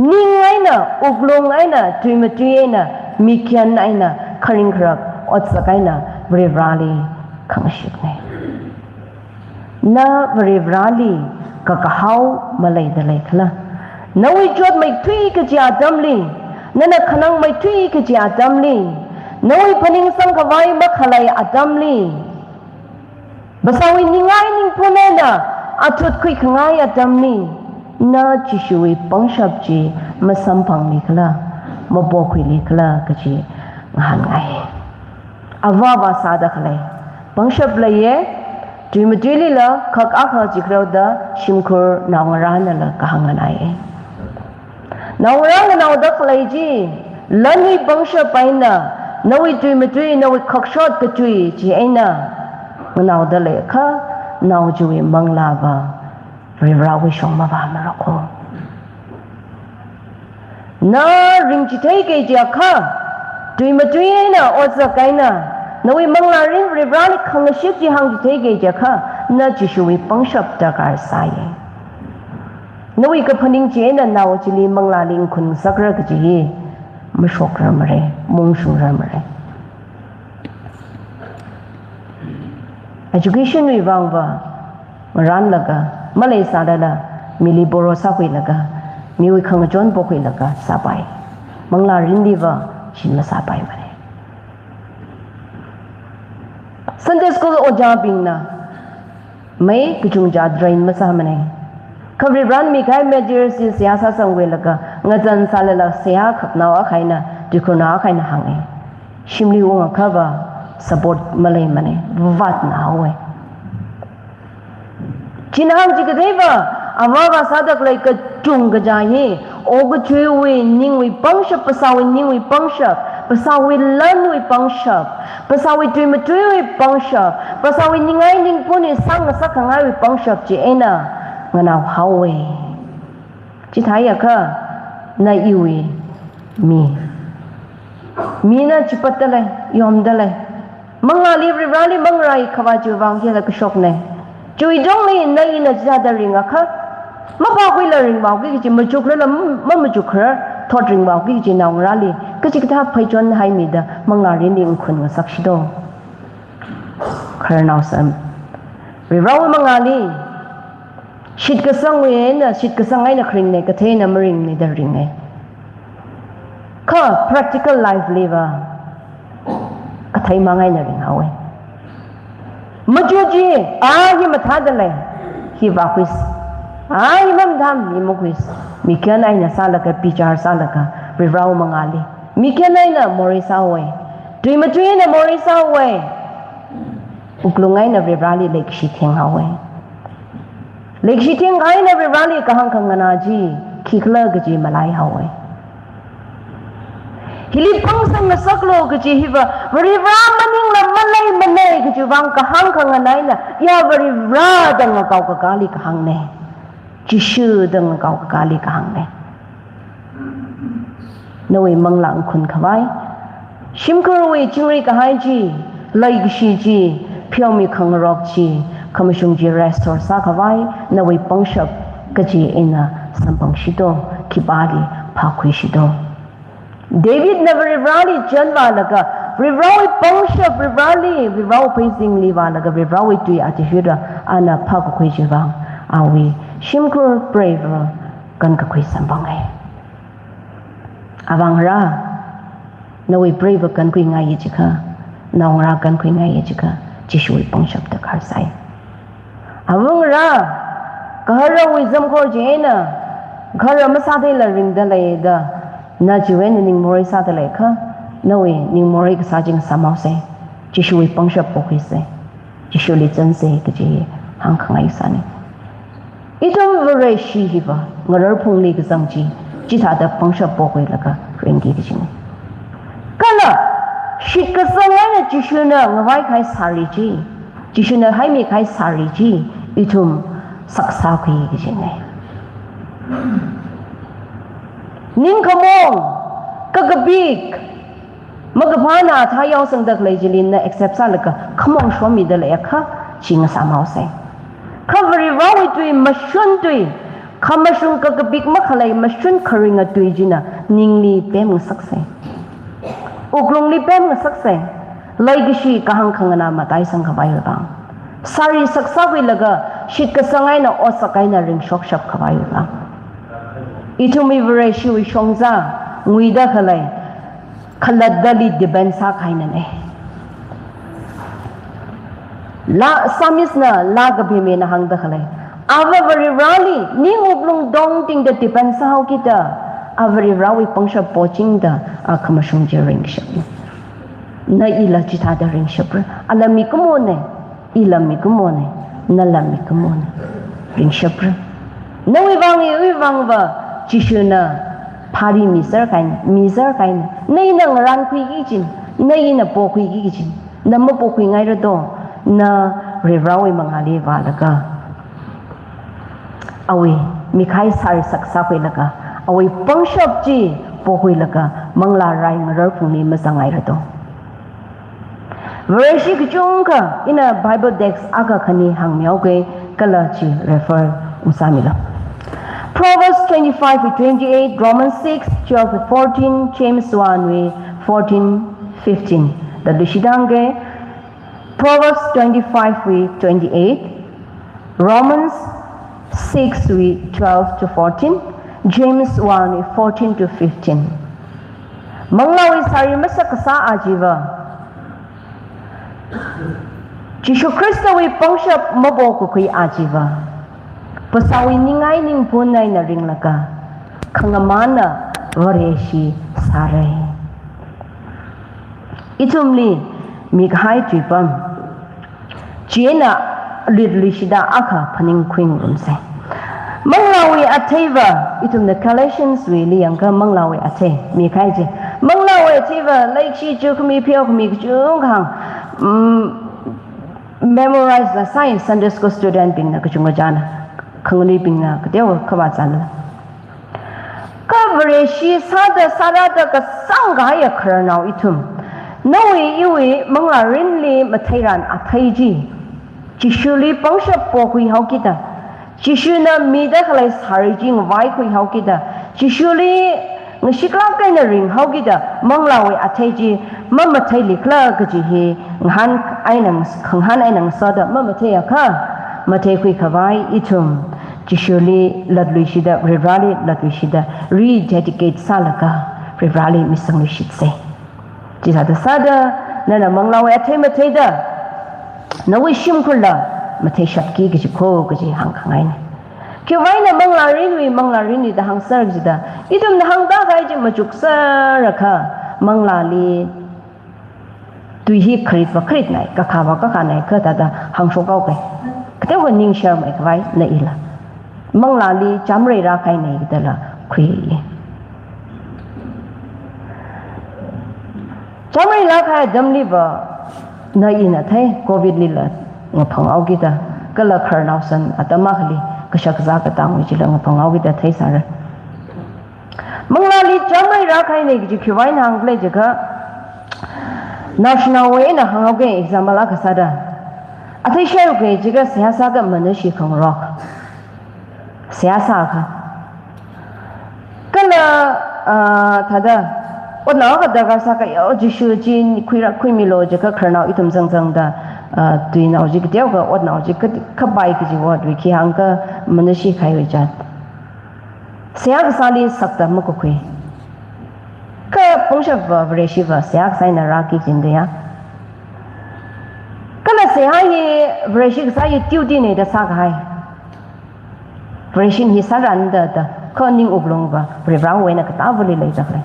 ning aina uglong aina tuimatui aina mikyan aina kharing khrak otsak aina very rally khang ship ne na very rally kakahau malai dalai khala nawi jot mai thui ka ja damli nana khanang mai thui ka ja damli nawi phaning sang kawai ma khalai adamli basawi ningai ning punena atut kui khangai adamni na chishui pangshap ji masam phangni khala mabo khui li khala ka ji ngan ngai awa ba sa da khalai pangshap laye Dimajili la khak akha jikrau da shimkur nawrana la kahanganai nawrana naw da khlaiji lanwi bangsha paina nawi dimajui nawi khakshot kachui ji aina naw da le kha naw juwi mangla ba rivrawi shoma ba marako na ringchi thai ke ja kha dimajui na oza kaina nawi mangla ring ribrali khangship ji hang ji ge jakha na ji shui pangshap ta kar sai nawi ka phaning je na naw chili mangla ling khun sakra ka ji ma shokra mare mong shu ra mare education wi wang ba ran laga malai sa da la mili boro sa khui laga mi wi khang jon bo khui laga sa pai mangla ring di ba shin ma sa pai mare Sunday school oja bingna mai kuchung ja drain masa mane khabri ran mi khai major si siyasa sangwe laka ngajan salala siya khapna wa khaina dikuna khaina hange shimli wa khaba support malai mane vat na we chinang jigadeva amawa sadak lai ka chung ga jahi og chui we ning we pangsha pasawi ning we pangsha pasawi lan we pangsha pasawi tui ma tui we pangsha pasawi ningai ning puni sang sa khangai we pangsha chi ena ngana hawe chi thaya kha na iwi mi na chi patale yom dale mangali rali mangrai khawa chu wang hela ka shok ne chui dong ni nai na ja da ringa kha ma ba khui la ring ba ki chi ma chuk la ma ma chuk khra thot ring ba ki chi naung rali ka chi tha phai chon hai mi da mangari ning khun nga sak shido khar naw sam ri raw mangali shit ka sang we na shit ka sang ai na khring ne ka the na mring ni da ring ne kha practical life live ka thai ma ngai na ring hawe majuji hi matha da le hi ba quiz hi mam dham mi mo quiz mi kyan ai na sala ka pichar sala ka ri raw mangali mi kyan ai na morisa we tui ma tui na morisa we uklungai na ri rali lek shi theng hawe lek shi theng gai na ri rali ka hang khang na ji khikla ga ji malai hawe hili pangsang na saklo ka ji hiwa ri ra maning la malai manai ka ji wang ka hang khang na na ya ri ra dang ka ka kali ka hang ne chi shu dang ka ka kali ka hang ne noi manglang khun khawai shimkur we chingri ka hai ji lai gi shi ji phyomi khang rok ji khamashung ji restore sa khawai noi pangshap ka ji ina sampang shido kibali phakhui shido David never rali janwa laga rivawi pangshap rivawi praising liwa laga rivawi tui atihura ana phak khoi jiwang awi shimkur brave kan ka khoi sampang ai awang ra nawi brave kan khoi ngai chika naung ra kan khoi ngai chika chishui pangshap ta khar sai awang ra kahara wisdom ko jena ghar ma sa de la ring da le da na jiwen ning mori sa de le kha nawi ning mori ka sa jing samau se chishui pangshap po khoi se chishui chen se ka ji hang khangai sa ni itom vare shi hiwa ngarar phung li ka sang ji chi tha da pangshap po khoi la ka ring gi ji kala shit ka sangai na chishui na ngawai khai sari ji chishui na hai mi khai sari ji itum saksa khi gi ji ne ning khamong kagabik magapana thayau sang dak lai jilin na accept sa laka khamong shwami da la kha chinga samau se khavri rawi tui mashun tui khamashun kagabik makhalai mashun kharinga tui jina ningli pem sakse uglungli pem sakse lai gishi kahang khangana matai sang khabai bang sari saksa wi laga shit ka sangai na osakai na ring shok shap khabai bang itumi vare shi wi shongza nguida khalai khaladali diban sa khaina ne la samis na la gabi me na hang da khalai ava very rally ni ublung dong ting da diban sa hau kita avari rawi pangsha poching da akhamashung je ring shap na ila chita da ring shap alami kumone ilami kumone nalami kumone ring shap na wi wang ba chishuna phari misar kain nei nang ran khui gi chin nei na po khui gi chin nam po khui ngai ra do na revrawi mangali walaga awi mikhai sar saksa khui laga awi pangshap ji po khui laga mangla rai ngarar phungni masangai ra do vershi kchung ka ina bible text aga khani hangmyau ge kala chi refer usamila Proverbs 25:28, Romans 6:12-14, James 1:14-15. The Lishidange, Proverbs 25:28, Romans 6:12-14, James 1:14-15. Manglawi sari masakasa ajiva. Jishu Krista we pangshap mabo ko kui ajiva pasawi ningai ning punai na ring laka khangamana vareshi sare itumli mighai tripam jena lidlishida aka paning queen rumse manglawi ateva itum the collections we liangka manglawi ate mighai je manglawi ateva like shi jukmi pyo mi jung hang memorize the science Sunday school student bing na kachunga jana khangli bing na kdew khaba chan cover shi sada sarada ka sanga ya kharnau itum noi iwi mangla rinli mathairan athaiji chishuli pangsha pokui haukita chishuna mida khalai sarjing vai kui haukita chishuli ngshikla kaina ring haukita mangla we athaiji mama thaili kla gaji he nghan ainang khanghan ainang sada mama thaya kha mathai kui khawai itum chishuli ladlui shida rivali ladlui shida rededicate salaka rivali misang shitse jisa da sada nana mangla we athai mathai da nawi shim khulla mathai shapki gaji ko gaji hang khangai ne ke waina mangla rinwi da hang sar jida idum na hang da gai ji majuk sar rakha mangla li tui hi khrit wa khrit nai ka kha wa ka kha nai kha da hang so kau kai kte ho ning sha mai kai na ila mangla li chamrei ra kai nei da la khui chamrei la kai damli ba na ina thai covid li la ngphang au gi da kala kharnau san atama khali kashak za ka tang wi chila ngphang au gi da thai sar mangla li chamrei ra kai nei gi khiwai na hang le jaga national way na hang ge example la kasada athai share ge jiga siyasa ga manashi khang rock siyasa kha kala thada ona ga daga sa ka yo jishu jin khui lo je ka kharna itum jang jang da tui nau ji kdew ga od nau ji ka bai ki ji wa dwi ki hang ka manashi khai wi jat siya ga sali sakta ma ko khui ka pongsha va vreshi va siya sai na ra ki jin de ya kala siya ye vreshi ga sai tiu di ne da sa ga hai Vershin hi saran da ko ning ublong ba rewang we na ka ta voli lai tak lai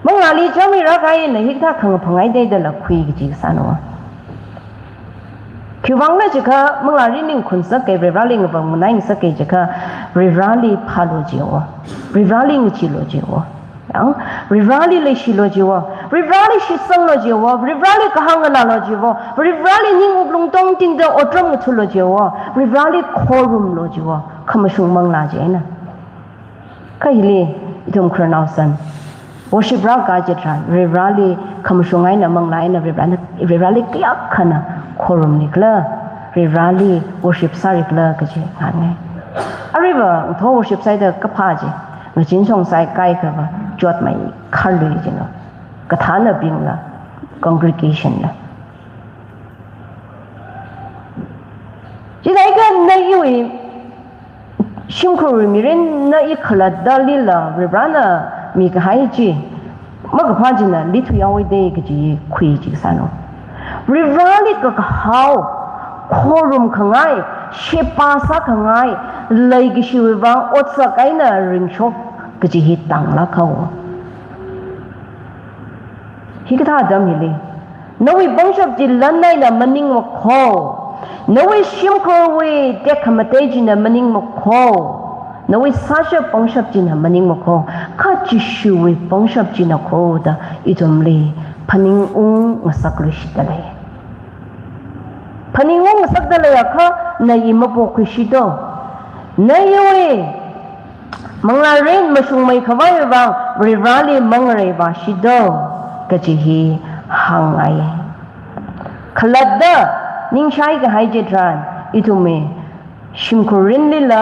mangali jami ra kai na hi ta khang phangai dei da la khui gi ji sa no kyuwang na jika mangali ning khun sa ke rewali ng ba munai sa ke jika rewali phalo ji wa rewali ng chi lo ji wa yang rewali le shi lo ji wa rewali shi sang lo ji wa rewali ka hang na lo ji wa rewali ning ublong tong ting da otram thu lo ji wa rewali khorum lo ji wa khamashung mangla ji na kai le idum khrnausan worship ra ga je tran rewali khamashung ai na mangla na rewali kya khana khorum nikla rewali worship sari kla ka ji ane ariba tho worship sai da ka pha ji ngin song sai kai ka ba jot mai khalui ji no kathana bingla congregation la jidai ga na yui shimkhuru miren na ikhala dalila ribrana mi ka hai ji ma ka phaji na lithu yawi de ga ji khui ji sano rivrali ka hau khorum khangai shepa sa khangai lai gi shiwa otsa kaina ringshop ga ji hi tang la khaw hikatha dam hili nawi bangshap ji lanai na maning mo kho nawi shimkho we dekhamate ji na maning mo kho nawi sasha bangshap ji na maning mo kho kha chi shu we bangshap ji na kho da idomli paning ngasaklu shidale paning ngasakdale kha na imapo khishido na yewe mangla ren masung mai khawai ba rivali mangre ba shido kajihi hangai khaladda ningshai ga haije dran itume shimkurin lila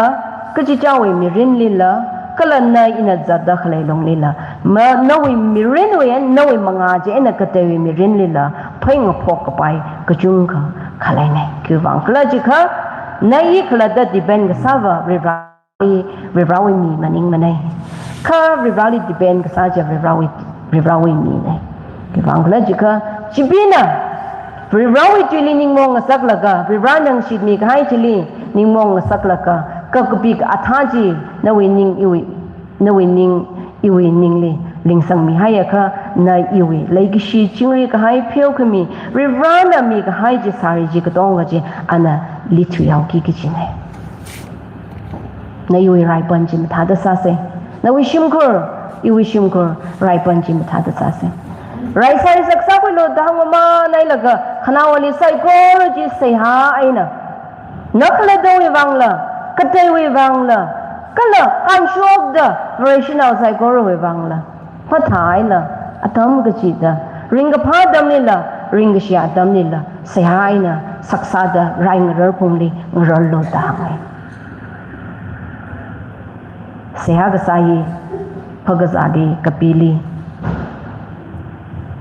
kaji chawe mi rin lila kalanna ina zadda khalai long lila ma nawi mi rin we nawi manga je na katewi mi rin lila phaing phok pai kajung kha khalai nai kyuwang klaji kha nai khaladda diben ga sawa rivali mi maning manai kha rivali diben ga saja rivali mi nai Kibangla jika cibina Virawi chili ning mong saklaka viranang shit mi kai chili ning mong saklaka kakupi athaji na winning iwi ningli lingsang mi haya ka na iwi lagi shi chingri ka hai pheu khami virana mi ka hai ji sari ji ka dong ji ana litu yau ki ki ne na iwi rai pan ji tha da sa se na wi shimkur rai pan ji tha da sa se rai sai saksa ko lo dang ma nai laga khanawali sai ko ji sai ha aina nakla do wi wangla katai wi wangla kala kan shok da rational sai ko wi wangla pathai la atam ga chi da ring pha dam ni la ring sha dam ni la sai ha aina saksa da rai ngar pumli ngar lo da mai sai ha ga sai phagazadi kapili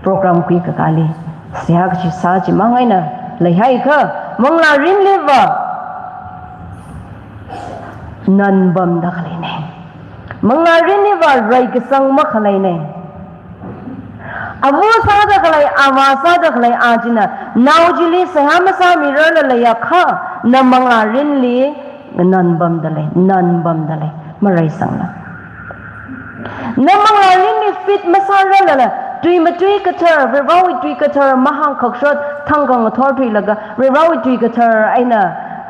program kui ka kali siag chi sa chi mangai na lai hai kha mangla rin leva nan bam da khale ne mangla rin leva rai ka sang ma khale ne abu sa da khale ama sa da khale ajina naujili saham sa mi ra la ya kha na mangla rin li nan bam da le marai sang la na mangla rin ni fit masara la tui matui katar revawi tui katar mahang khokshot thanggang authority laga revawi tui katar aina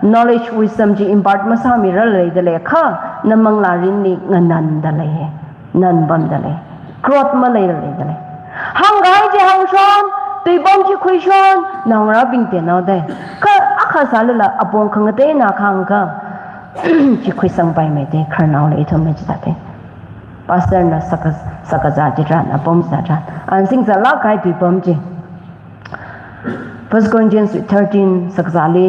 knowledge wisdom ji impart masami ralai dale kha namang la rin ni nganan dale nan bam dale krot malai dale hang gai ji hang shon tui bom ji khui shon nang ra bing te na de ka akha salala apong khangate na khang ka ji khui sang pai me de kharnaw le thom me ji ta de pastor na sakaza jira na bom sa ja an sing sa la kai pi bom ji 1 Corinthians 13 sakaza le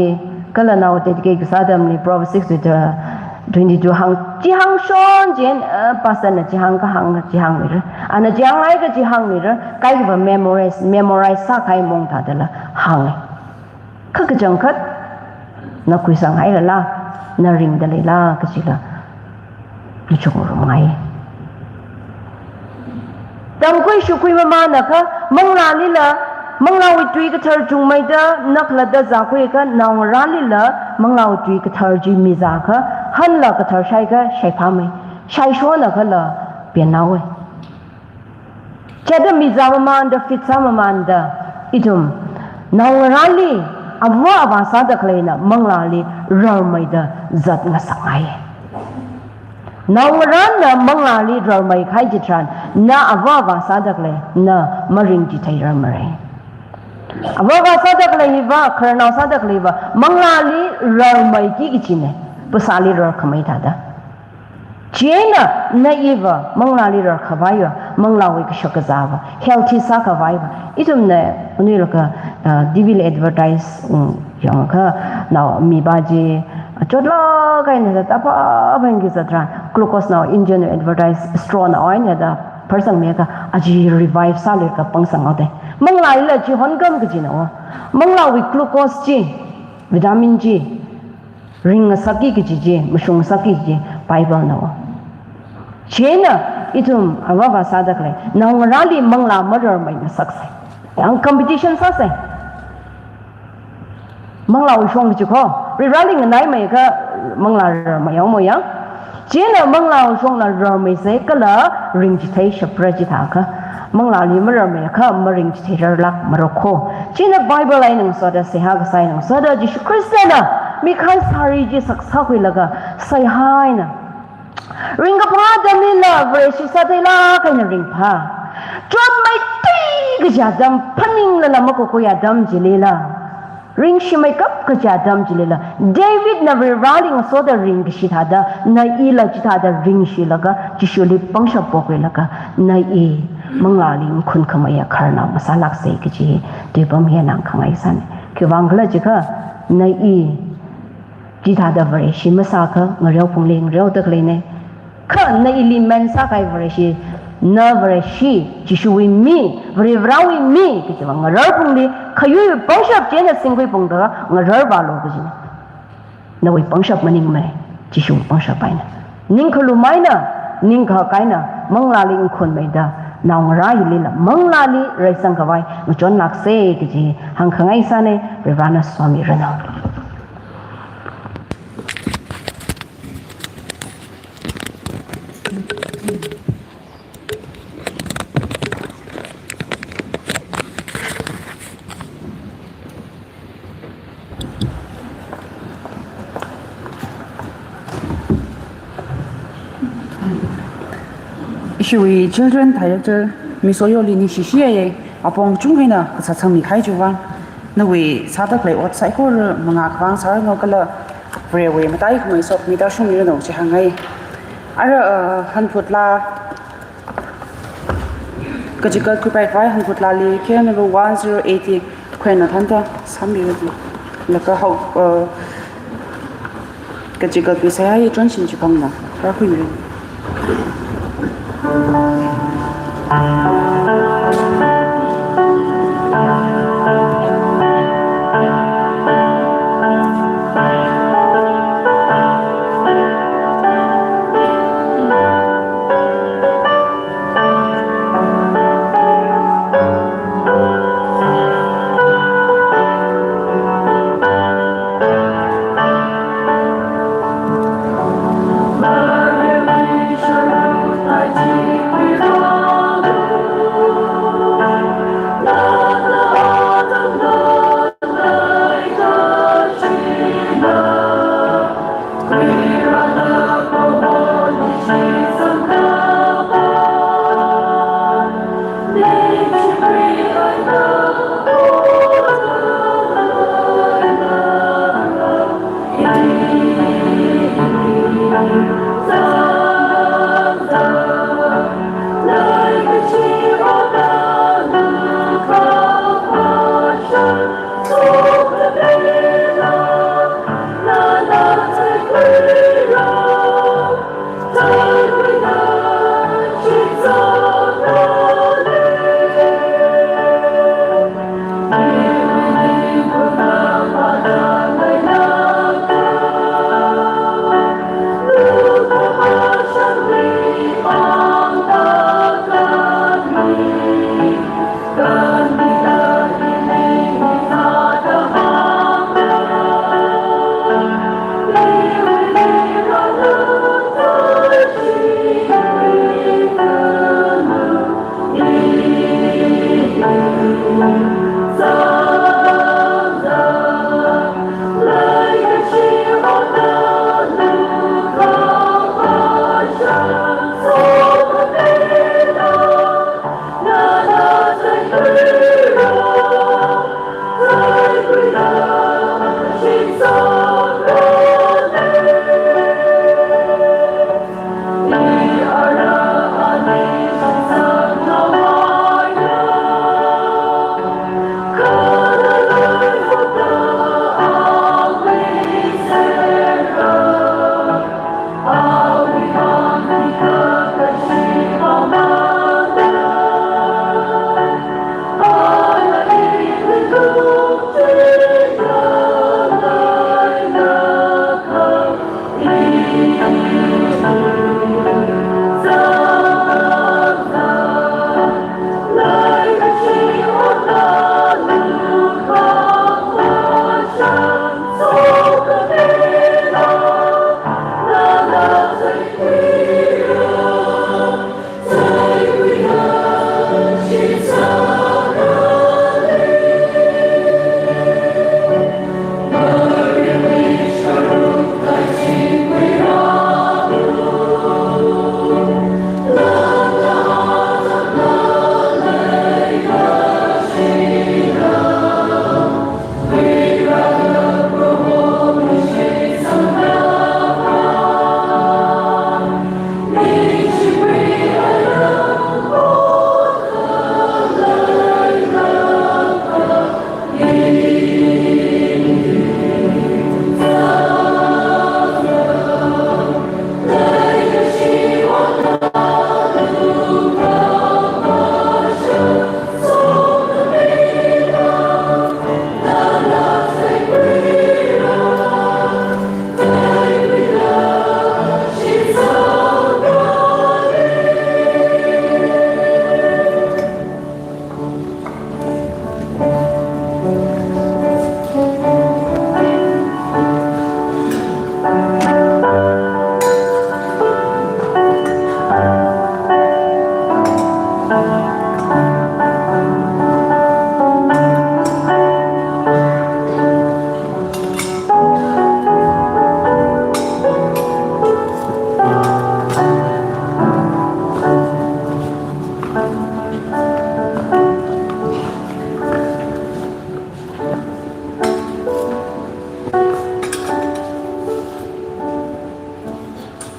kala na ote ke sadam ni Proverbs 6 22 hang ji hang shon jen pastor na ji hang ka hang ji hang ni ana ji hang ai ka ji hang ni kai ba memorize sa kai mong ta de la hang kha ka jang khat na kui sang ai la na ring de la ka chi la ni chung ro mai dam koi shu kui ma na ka mangla li la mangla wi tui ka thar chung mai da nakla da za koi ka naw ra li la mangla wi tui ka thar ji mi za ka han la ka thar shai ka shai pha mai shai sho na ka la pian na we cha da mi za ma da fit sa ma da itum naw ra li awa ba sa da klei na mangla li ra mai da zat nga sa ai Nauran na mangali drar mai khai jitran na avava sadak le na maring jitai ramare avava sadak le va kharna sadak le va mangali rar mai ki gichine pusali rar khamai thada chena na eva mangali rar khawaiwa manglawi ka shakazawa healthy sa khawaiwa itum ne unilaka divil advertise yang kha na mi baje chotla kain da tapa bangi satra glucose now engine advertise straw na oin da person me ka aji revive sale ka pangsang ode mangla ila ji hongam ka ji na mangla wi glucose ji vitamin ji ring saki ki ji mushung saki ji bible na chena itum awa sadak le na rali mangla mother mai na sakse yang competition sa se mangla wi shong ji ko running nai mai ka mangla ma yang mo yang jena mangla shong na ro mai se ka la ring ji thai shapra ji tha ka mangla li ma ro mai ka ma ring ji thai lak ma ro kho jena bible line ng so da se ha ga sai ng so da ji christiana mi khai sari ji sak sa khoi laga sai hai na ring ga pa da mi la vre shi sa thai la ka na ring pha chon mai ti ga ja dam phaning la ma ko ya dam ji le la ring shi make up ka ja dam jilela David na rolling so the ring shi thada na i la ji thada ring shi laga ji shuli pangsha pokwe laga na i mangali khun khamaya kharna masalak se ki ji de bam he nang khangai san ki wangla ji ka na i ji thada vare shi masa ka ngareu pungleng reu tak le ne kha na i li man sa kai vare shi na vare shi ji shu wi mi vare vrawi mi ki ji ngareu pungli khayu pangshap je na singoi pungda ngareu ba lo ji na wi pangshap maning mai ji shu pangshap pai na ning khulu mai na ning kha kai na mangla ling khun mai da naung ra yili la mangla li raisang kawai mujon nakse kiji hang khangai sane Reverend Swami Rana. Ishui children director misoyo lini shishiye apong chunghina ksatsang mi khai juwa nawi sadak le ot sai kor manga kwang sar no kala brewe matai khmai sok mi da shum mi no chi hangai ara han phutla kajikal kupai pai han phutla li khen no 1080 khwena thanta sambi la ka hau kajikal pi sai chon chin chi pang na ra khu mi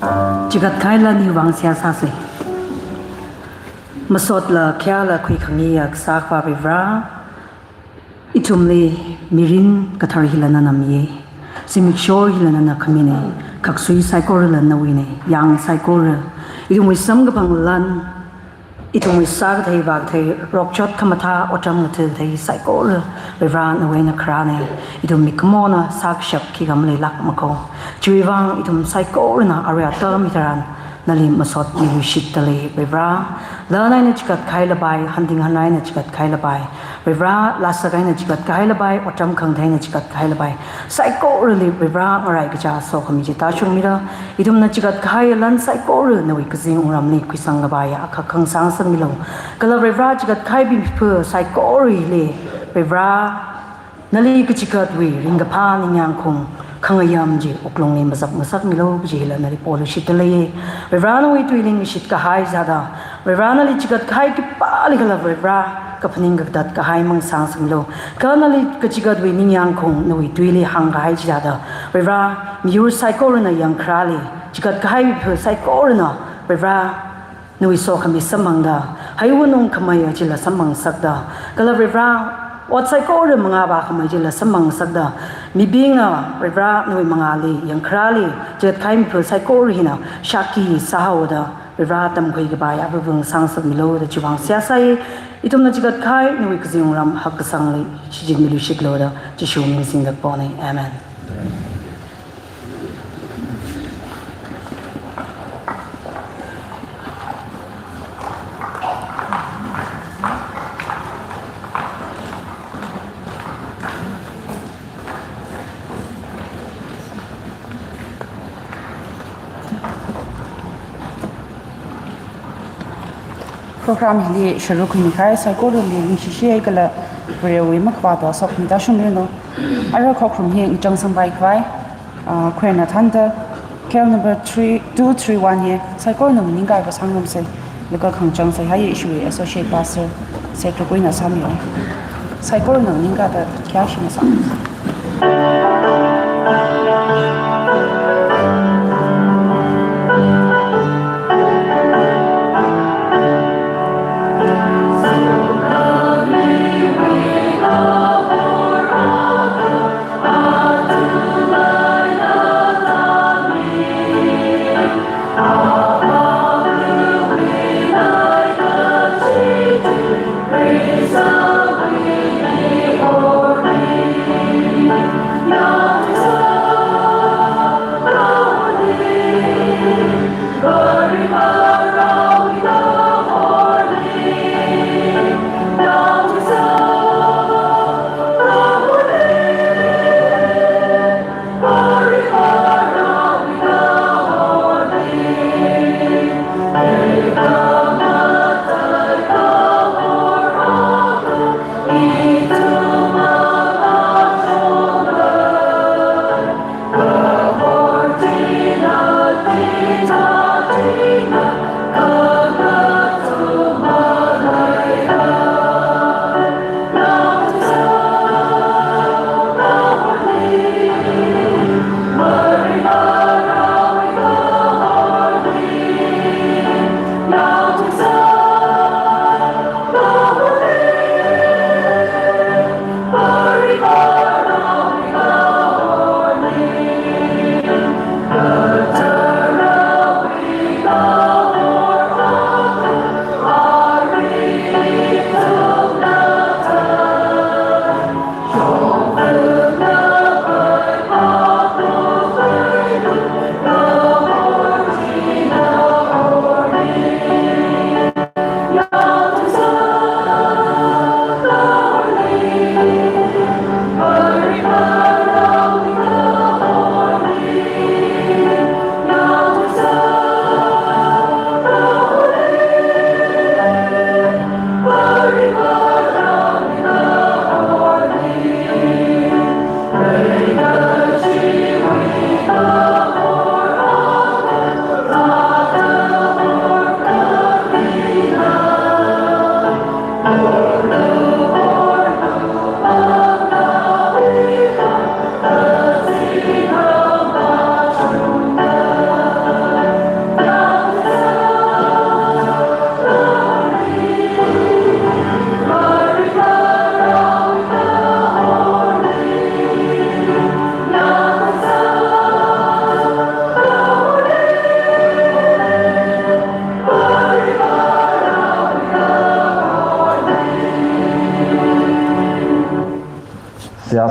Chigat Kailan Hiwang Siasase Masot la Kya la Kui Kangiyak Sakwa Vivra Itumli Mirin Katar Hilana Namye Simikshor Hilana Kamine Kaksui Saikora Nawine Yang Saikora Itumwi Samgapang Lan Itumwi Sag Thai Vag Thai Rokchot Kamata Otram Thai Saikora Vivra Nawena Krane Itum Mikmona Sakshap Kigamle Lakmako Chivang Itum Saikora na Ariata Mitaran Nali Masot Niwishit Tale Vivra Lana na Chikat Kailabai Hunting Hanai na Chikat Kailabai Vivra Lasagai na Chikat Kailabai Otram Kangthai na Chikat Kailabai Saikora li Vivra Arai Gaja So Kamijita Shumira Itum na Chikat Kailan Saikora na Wikazing Uramni Kwisangabaya Akakang Sangsang Milo Kala Vivra Chikat Kaibi Pu Saikori li Vivra Nali Kichikat Wi Ringapa Ninyang Kung Kangayam ji uklong ni masak milo jila nari polo shitale Vivrana wi tuiling shit ka hai zada Vivrana li chikat khai ki pali kala Vivra kapaning gagdat ka hai mang sang sanglo kanali kachikat wi ninyang kong na wi tuili hang hai zada Vivra miur saikorna yang krali chikat khai pu saikorna Vivra na wi so kami samangda hayunong kamaya jila samang sakda kala Vivra Wat Saikora mga ba kamay jila samang sagda mibinga Vivra nui mangali yang krali jet kaim pu Saikora hina shaki sahawda Vivra tam koi gabaya bubung sangsag milo da chiwang siyasay itum na jigat kai nui kazing ram hakasang li shijig milu shiklo da jishu ming singgak pone amen program hili sharuk ni khai saikor li ni shishi kala rewi makwa to sok ni da shumre no ara khokrum he itang sambai kwai khwena thanda kel number 3231 ye saikor no ning ga ba sangam se lega khangchang se hai issue associate pastor secretary na samyo saikor no ning ga da kya shi na sam Praise the Lord,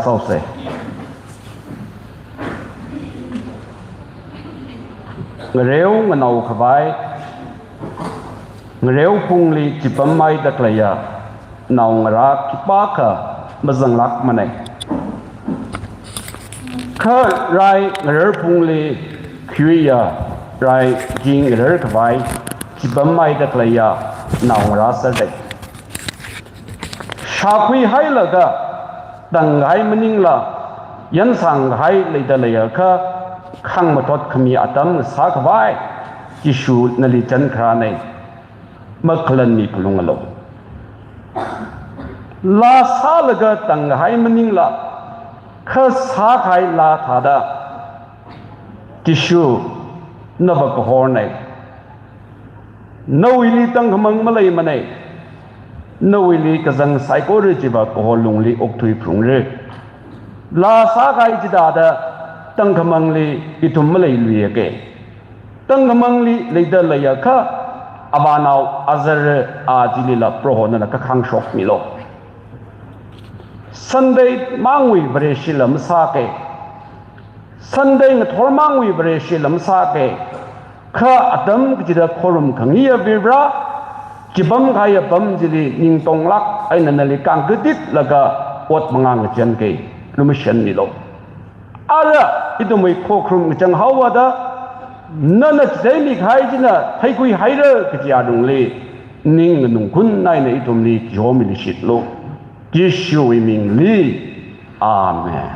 sau se ngreu nganau khabai ngreu pungli chipamai daklaya nau ngara kipaka mazanglak manai kha rai ngrer pungli khriya rai jing ngrer khabai chipamai daklaya nau ngara sadai shakui hailaga dangai maningla yan sang hai leida leya kha khang matot khami atam sa khabai kishu nali chan khra nei maklan ni phulungalo la salaga dangai maningla kha sa khai la thada kishu naba kohor nei nawili tang khamang malai manai nawili kazang psychology ba kohor lungli okthui phungre la sa khai jidada tang khamangli itum malai luyake tang khamangli leida laya kha abanau azar ajilila prohona ka khang shok milo Sunday mangwi bare shilam sake Sunday ngathor mangwi bare shilam sake kha atam jida khorum khangiya bibra jibam khaya bam jili ning tonglak aina nali kang gdit laga ot mangang chen ke lumishan milo ara idumai khokhrum chang hawada nana jaimi khai jina thaikui haira kya dungli ning nung kun nai na idumni jomili shitlo Yeshua ming li amen